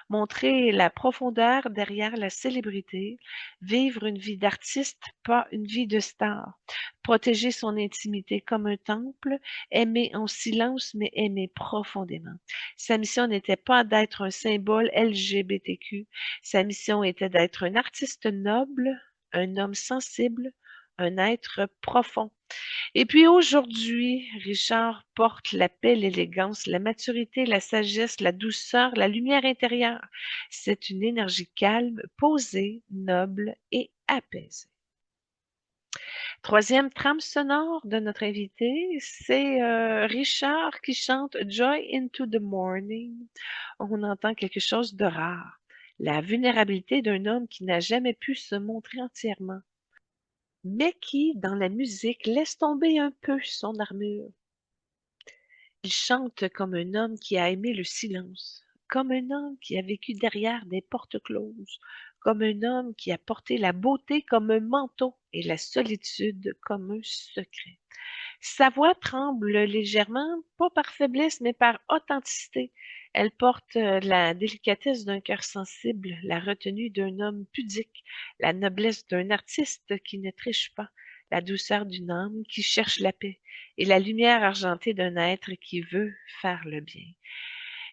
Speaker 1: montrer la profondeur derrière la célébrité, vivre une vie d'artiste, pas une vie de star, protéger son intimité comme un temple, aimer en silence, mais aimer profondément. Sa mission n'était pas d'être un symbole LGBTQ, sa mission était d'être un artiste noble, un homme sensible, un être profond. Et puis aujourd'hui, Richard porte la paix, l'élégance, la maturité, la sagesse, la douceur, la lumière intérieure. C'est une énergie calme, posée, noble et apaisée. Troisième trame sonore de notre invité, c'est Richard qui chante Joy into the Morning. On entend quelque chose de rare, la vulnérabilité d'un homme qui n'a jamais pu se montrer entièrement, mais qui, dans la musique, laisse tomber un peu son armure. Il chante comme un homme qui a aimé le silence, comme un homme qui a vécu derrière des portes closes, comme un homme qui a porté la beauté comme un manteau et la solitude comme un secret. Sa voix tremble légèrement, pas par faiblesse, mais par authenticité. Elle porte la délicatesse d'un cœur sensible, la retenue d'un homme pudique, la noblesse d'un artiste qui ne triche pas, la douceur d'une âme qui cherche la paix et la lumière argentée d'un être qui veut faire le bien.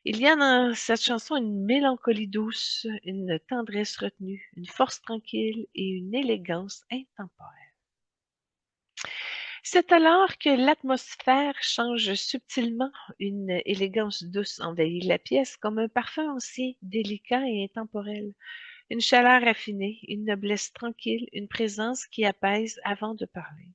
Speaker 1: Il y a dans cette chanson une mélancolie douce, une tendresse retenue, une force tranquille et une élégance intemporelle. C'est alors que l'atmosphère change subtilement, une élégance douce envahit la pièce comme un parfum ancien, délicat et intemporel, une chaleur raffinée, une noblesse tranquille, une présence qui apaise avant de parler.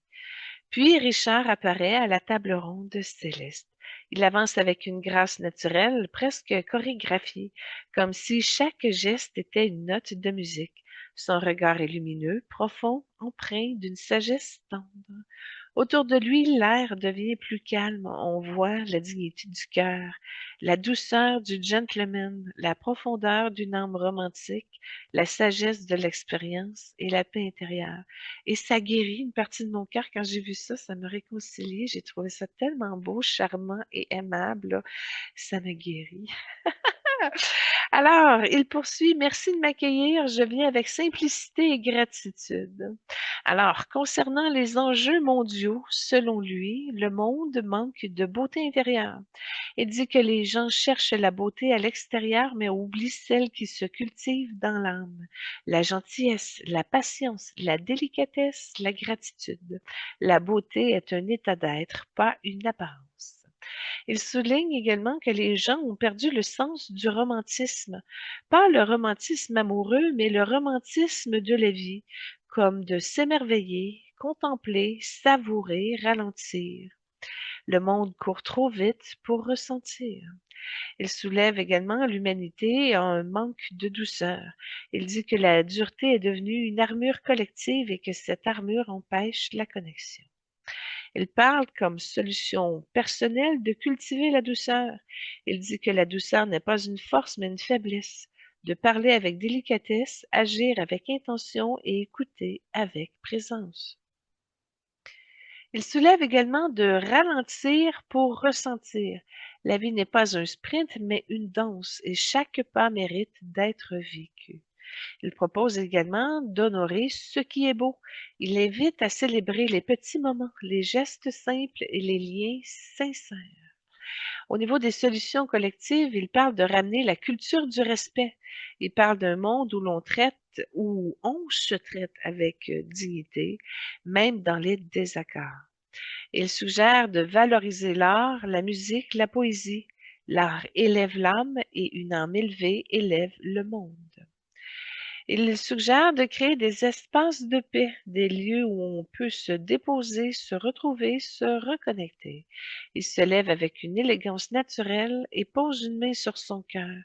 Speaker 1: Puis Richard apparaît à la table ronde céleste. Il avance avec une grâce naturelle, presque chorégraphiée, comme si chaque geste était une note de musique. Son regard est lumineux, profond, empreint d'une sagesse tendre. Autour de lui, l'air devient plus calme. On voit la dignité du cœur, la douceur du gentleman, la profondeur d'une âme romantique, la sagesse de l'expérience et la paix intérieure. Et ça guérit une partie de mon cœur. Quand j'ai vu ça, ça me réconciliait. J'ai trouvé ça tellement beau, charmant et aimable, là. Ça me guérit. Alors, il poursuit, merci de m'accueillir, je viens avec simplicité et gratitude. Alors, concernant les enjeux mondiaux, selon lui, le monde manque de beauté intérieure. Il dit que les gens cherchent la beauté à l'extérieur, mais oublient celle qui se cultive dans l'âme. La gentillesse, la patience, la délicatesse, la gratitude. La beauté est un état d'être, pas une apparence. Il souligne également que les gens ont perdu le sens du romantisme. Pas le romantisme amoureux, mais le romantisme de la vie, comme de s'émerveiller, contempler, savourer, ralentir. Le monde court trop vite pour ressentir. Il soulève également l'humanité à un manque de douceur. Il dit que la dureté est devenue une armure collective et que cette armure empêche la connexion. Il parle comme solution personnelle de cultiver la douceur. Il dit que la douceur n'est pas une force mais une faiblesse, de parler avec délicatesse, agir avec intention et écouter avec présence. Il soulève également de ralentir pour ressentir. La vie n'est pas un sprint mais une danse et chaque pas mérite d'être vécu. Il propose également d'honorer ce qui est beau. Il invite à célébrer les petits moments, les gestes simples et les liens sincères. Au niveau des solutions collectives, il parle de ramener la culture du respect. Il parle d'un monde où l'on traite, où on se traite avec dignité, même dans les désaccords. Il suggère de valoriser l'art, la musique, la poésie. L'art élève l'âme et une âme élevée élève le monde. Il suggère de créer des espaces de paix, des lieux où on peut se déposer, se retrouver, se reconnecter. Il se lève avec une élégance naturelle et pose une main sur son cœur.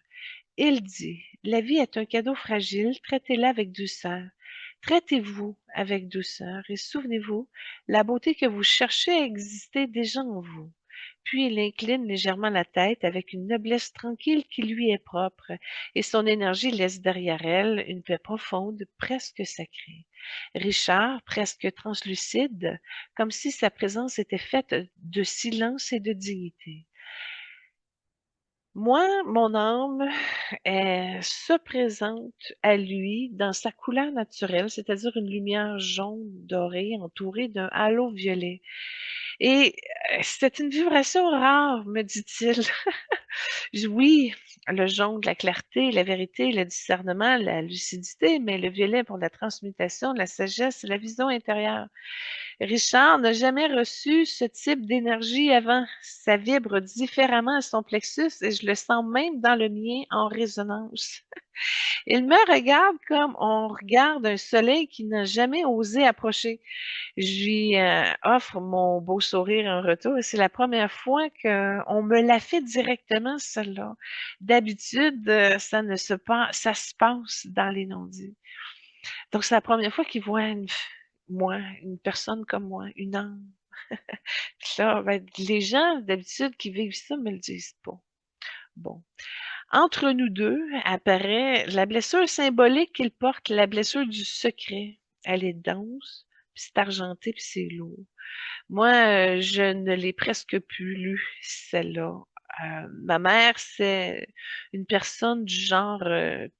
Speaker 1: Il dit, la vie est un cadeau fragile, traitez-la avec douceur. Traitez-vous avec douceur et souvenez-vous, la beauté que vous cherchez existait déjà en vous. Puis il incline légèrement la tête avec une noblesse tranquille qui lui est propre, et son énergie laisse derrière elle une paix profonde, presque sacrée. Richard, presque translucide, comme si sa présence était faite de silence et de dignité. Moi, mon âme, elle se présente à lui dans sa couleur naturelle, c'est-à-dire une lumière jaune dorée entourée d'un halo violet. Et c'est une vibration rare, me dit-il. Oui, le jaune de la clarté, la vérité, le discernement, la lucidité, mais le violet pour la transmutation, la sagesse et la vision intérieure. Richard n'a jamais reçu ce type d'énergie avant. Ça vibre différemment à son plexus et je le sens même dans le mien en résonance. Il me regarde comme on regarde un soleil qui n'a jamais osé approcher. Je lui offre mon beau sourire en retour et c'est la première fois qu'on me l'a fait directement, celle-là. D'habitude, ça se passe dans les non-dits. Donc, c'est la première fois qu'il voit moi, une personne comme moi, une âme. Puis là, ben, les gens, d'habitude, qui vivent ça, me le disent pas. Bon. Entre nous deux apparaît la blessure symbolique qu'il porte, la blessure du secret. Elle est dense, puis c'est argenté, puis c'est lourd. Moi, je ne l'ai presque plus lue, celle-là. Ma mère, c'est une personne du genre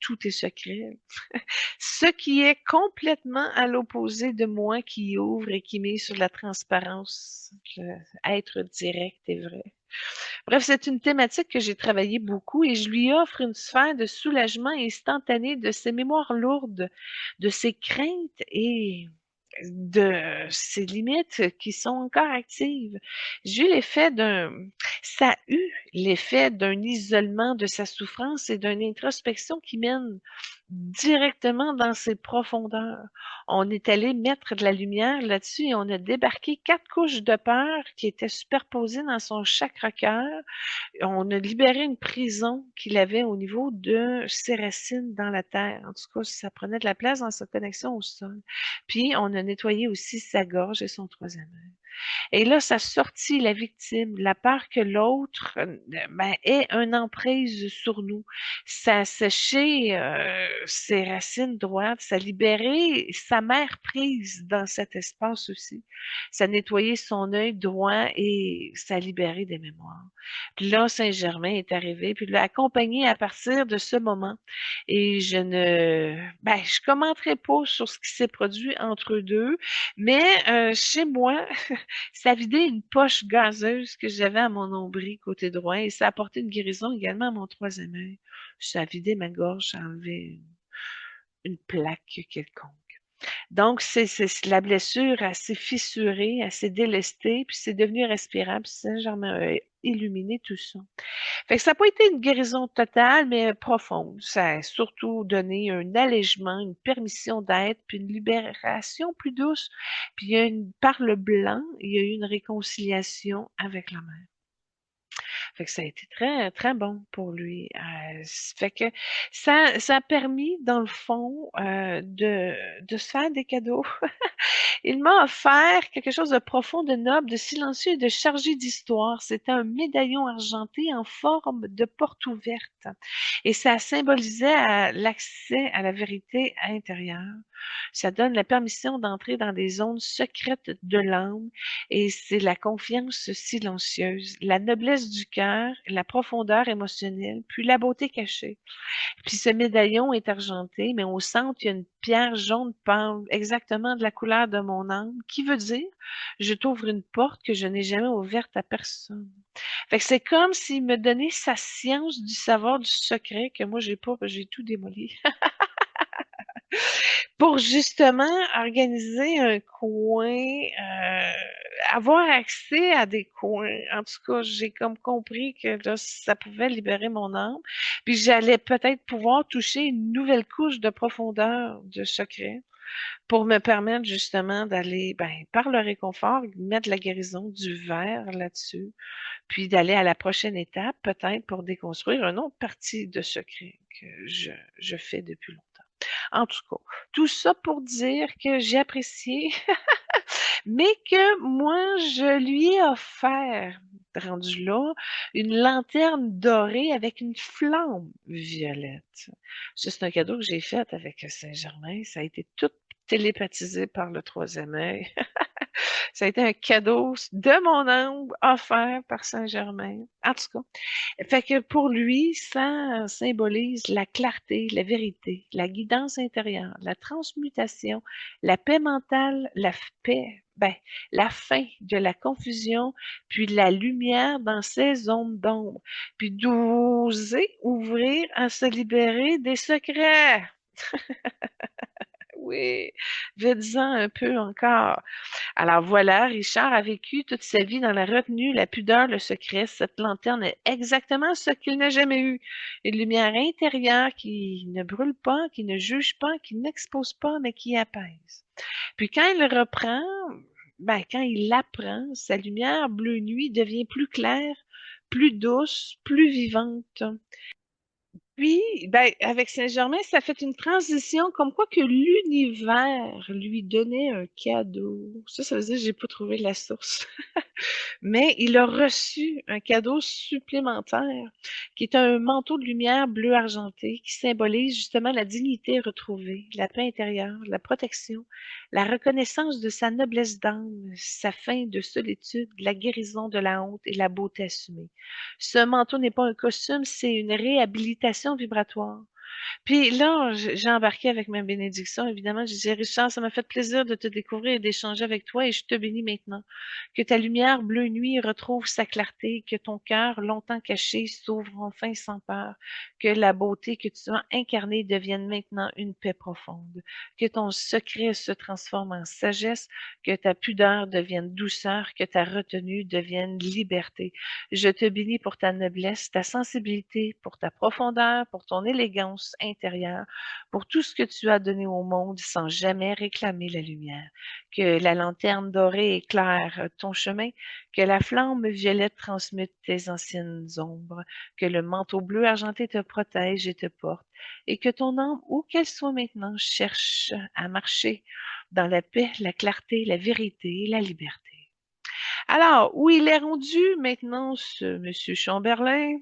Speaker 1: tout est secret. Ce qui est complètement à l'opposé de moi qui ouvre et qui met sur la transparence, être direct et vrai. Bref, c'est une thématique que j'ai travaillé beaucoup et je lui offre une sphère de soulagement instantané de ses mémoires lourdes, de ses craintes et de ses limites qui sont encore actives. J'ai eu l'effet ça a eu l'effet d'un isolement de sa souffrance et d'une introspection qui mène directement dans ses profondeurs. On est allé mettre de la lumière là-dessus et on a débarqué 4 couches de peur qui étaient superposées dans son chakra-cœur. On a libéré une prison qu'il avait au niveau de ses racines dans la terre. En tout cas, ça prenait de la place dans sa connexion au sol. Puis, on a nettoyé aussi sa gorge et son troisième œil. Et là, ça sortit la victime, la peur que l'autre ben, ait une emprise sur nous. Ça a séché ses racines droites, ça a libéré sa mère prise dans cet espace aussi. Ça a nettoyé son œil droit et ça a libéré des mémoires. Puis là, Saint-Germain est arrivé, puis l'a accompagné à partir de ce moment. Et je commenterai pas sur ce qui s'est produit entre eux deux, mais chez moi, ça a vidé une poche gazeuse que j'avais à mon nombril côté droit et ça a apporté une guérison également à mon troisième œil. Ça a vidé ma gorge, ça a enlevé une plaque quelconque. Donc, la blessure, elle s'est fissurée, elle s'est délestée, puis c'est devenu respirable. Saint-Germain a illuminé tout ça. Fait que ça n'a pas été une guérison totale, mais profonde. Ça a surtout donné un allègement, une permission d'être, puis une libération plus douce. Puis par le blanc, il y a eu une réconciliation avec la mère. Fait que ça a été très, très bon pour lui. Fait que ça a permis, dans le fond, de se faire des cadeaux. Il m'a offert quelque chose de profond, de noble, de silencieux et de chargé d'histoire. C'était un médaillon argenté en forme de porte ouverte. Et ça symbolisait l'accès à la vérité intérieure. Ça donne la permission d'entrer dans des zones secrètes de l'âme et c'est la confiance silencieuse, la noblesse du cœur, la profondeur émotionnelle, puis la beauté cachée. Puis ce médaillon est argenté, mais au centre, il y a une pierre jaune pâle, exactement de la couleur de mon âme, qui veut dire, je t'ouvre une porte que je n'ai jamais ouverte à personne. Fait que c'est comme s'il me donnait sa science du savoir du secret que moi j'ai pas, j'ai tout démoli. Pour justement organiser un coin, avoir accès à des coins. En tout cas, j'ai comme compris que là, ça pouvait libérer mon âme. Puis j'allais peut-être pouvoir toucher une nouvelle couche de profondeur de secret pour me permettre justement d'aller, ben, par le réconfort, mettre de la guérison, du verre là-dessus, puis d'aller à la prochaine étape, peut-être pour déconstruire une autre partie de secret que je fais depuis longtemps. En tout cas, tout ça pour dire que j'ai apprécié, mais que moi, je lui ai offert, rendu là, une lanterne dorée avec une flamme violette. Ça, c'est un cadeau que j'ai fait avec Saint-Germain. Ça a été tout télépathisé par le troisième œil. Ça a été un cadeau de mon âme offert par Saint-Germain. En tout cas, fait que pour lui, ça symbolise la clarté, la vérité, la guidance intérieure, la transmutation, la paix mentale, la fin de la confusion, puis la lumière dans ces zones d'ombre, puis d'oser ouvrir à se libérer des secrets. Oui, dites-en un peu encore. Alors voilà, Richard a vécu toute sa vie dans la retenue, la pudeur, le secret. Cette lanterne est exactement ce qu'il n'a jamais eu. Une lumière intérieure qui ne brûle pas, qui ne juge pas, qui n'expose pas, mais qui apaise. Puis quand il reprend, quand il apprend, sa lumière bleue nuit devient plus claire, plus douce, plus vivante. Puis, avec Saint-Germain, ça fait une transition comme quoi que l'univers lui donnait un cadeau. Ça veut dire que j'ai pas trouvé la source. Mais il a reçu un cadeau supplémentaire, qui est un manteau de lumière bleu argenté, qui symbolise justement la dignité retrouvée, la paix intérieure, la protection, la reconnaissance de sa noblesse d'âme, sa fin de solitude, la guérison de la honte et la beauté assumée. Ce manteau n'est pas un costume, c'est une réhabilitation vibratoire. Puis là, j'ai embarqué avec ma bénédiction, évidemment. Je disais, Richard, ça m'a fait plaisir de te découvrir et d'échanger avec toi et je te bénis maintenant. Que ta lumière bleue nuit retrouve sa clarté, que ton cœur, longtemps caché, s'ouvre enfin sans peur, que la beauté que tu as incarnée devienne maintenant une paix profonde, que ton secret se transforme en sagesse, que ta pudeur devienne douceur, que ta retenue devienne liberté. Je te bénis pour ta noblesse, ta sensibilité, pour ta profondeur, pour ton élégance intérieure, pour tout ce que tu as donné au monde sans jamais réclamer la lumière. Que la lanterne dorée éclaire ton chemin, que la flamme violette transmute tes anciennes ombres, que le manteau bleu argenté te protège et te porte, et que ton âme, où qu'elle soit maintenant, cherche à marcher dans la paix, la clarté, la vérité et la liberté. Alors, où il est rendu maintenant, ce monsieur Chamberlain?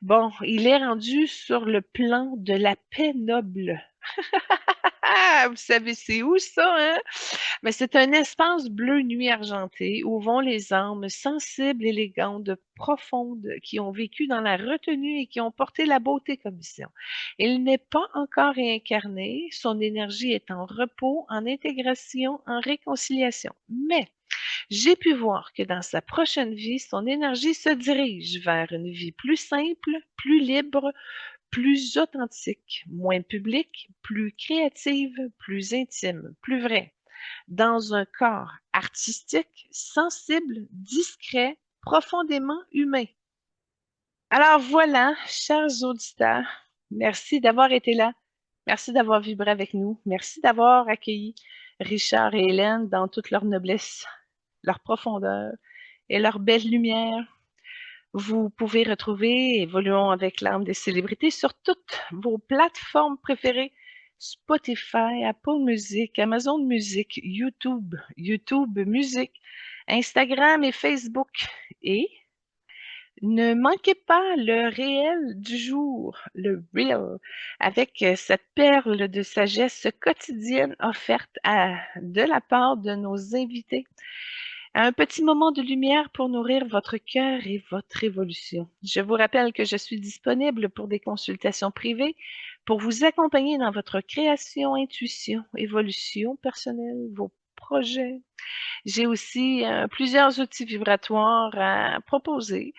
Speaker 1: Bon, il est rendu sur le plan de la paix noble. Ah, vous savez c'est où ça, hein? Mais c'est un espace bleu nuit argenté où vont les âmes sensibles, élégantes, profondes, qui ont vécu dans la retenue et qui ont porté la beauté comme mission. Il n'est pas encore réincarné, son énergie est en repos, en intégration, en réconciliation. Mais j'ai pu voir que dans sa prochaine vie, son énergie se dirige vers une vie plus simple, plus libre, plus authentique, moins publique, plus créative, plus intime, plus vraie, dans un corps artistique, sensible, discret, profondément humain. Alors voilà, chers auditeurs, merci d'avoir été là. Merci d'avoir vibré avec nous. Merci d'avoir accueilli Richard et Hélène dans toute leur noblesse, leur profondeur et leur belle lumière. Vous pouvez retrouver Évoluons avec l'âme des célébrités sur toutes vos plateformes préférées. Spotify, Apple Music, Amazon Music, YouTube Music, Instagram et Facebook. Et ne manquez pas le réel du jour, le real, avec cette perle de sagesse quotidienne offerte de la part de nos invités. Un petit moment de lumière pour nourrir votre cœur et votre évolution. Je vous rappelle que je suis disponible pour des consultations privées pour vous accompagner dans votre création, intuition, évolution personnelle, vos projets. J'ai aussi plusieurs outils vibratoires à proposer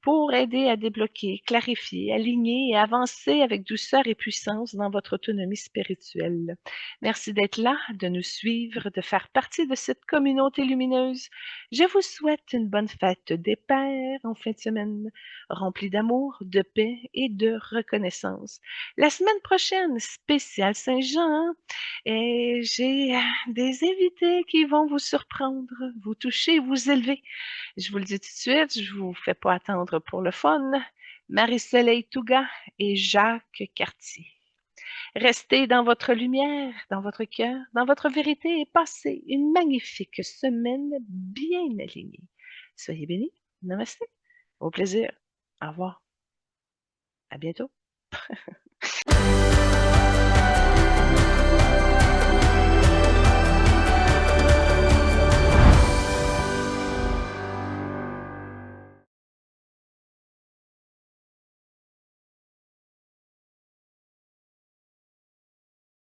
Speaker 1: pour aider à débloquer, clarifier, aligner et avancer avec douceur et puissance dans votre autonomie spirituelle. Merci d'être là, de nous suivre, de faire partie de cette communauté lumineuse. Je vous souhaite une bonne fête des pères en fin de semaine, remplie d'amour, de paix et de reconnaissance. La semaine prochaine, spécial Saint-Jean, hein, et j'ai des invités qui vont vous surprendre, vous toucher, vous élever. Je vous le dis tout de suite, je vous fais pas attendre pour le fun. Marie-Soleil Touga et Jacques Cartier. Restez dans votre lumière, dans votre cœur, dans votre vérité et passez une magnifique semaine bien alignée. Soyez bénis. Namaste. Au plaisir. Au revoir. À bientôt.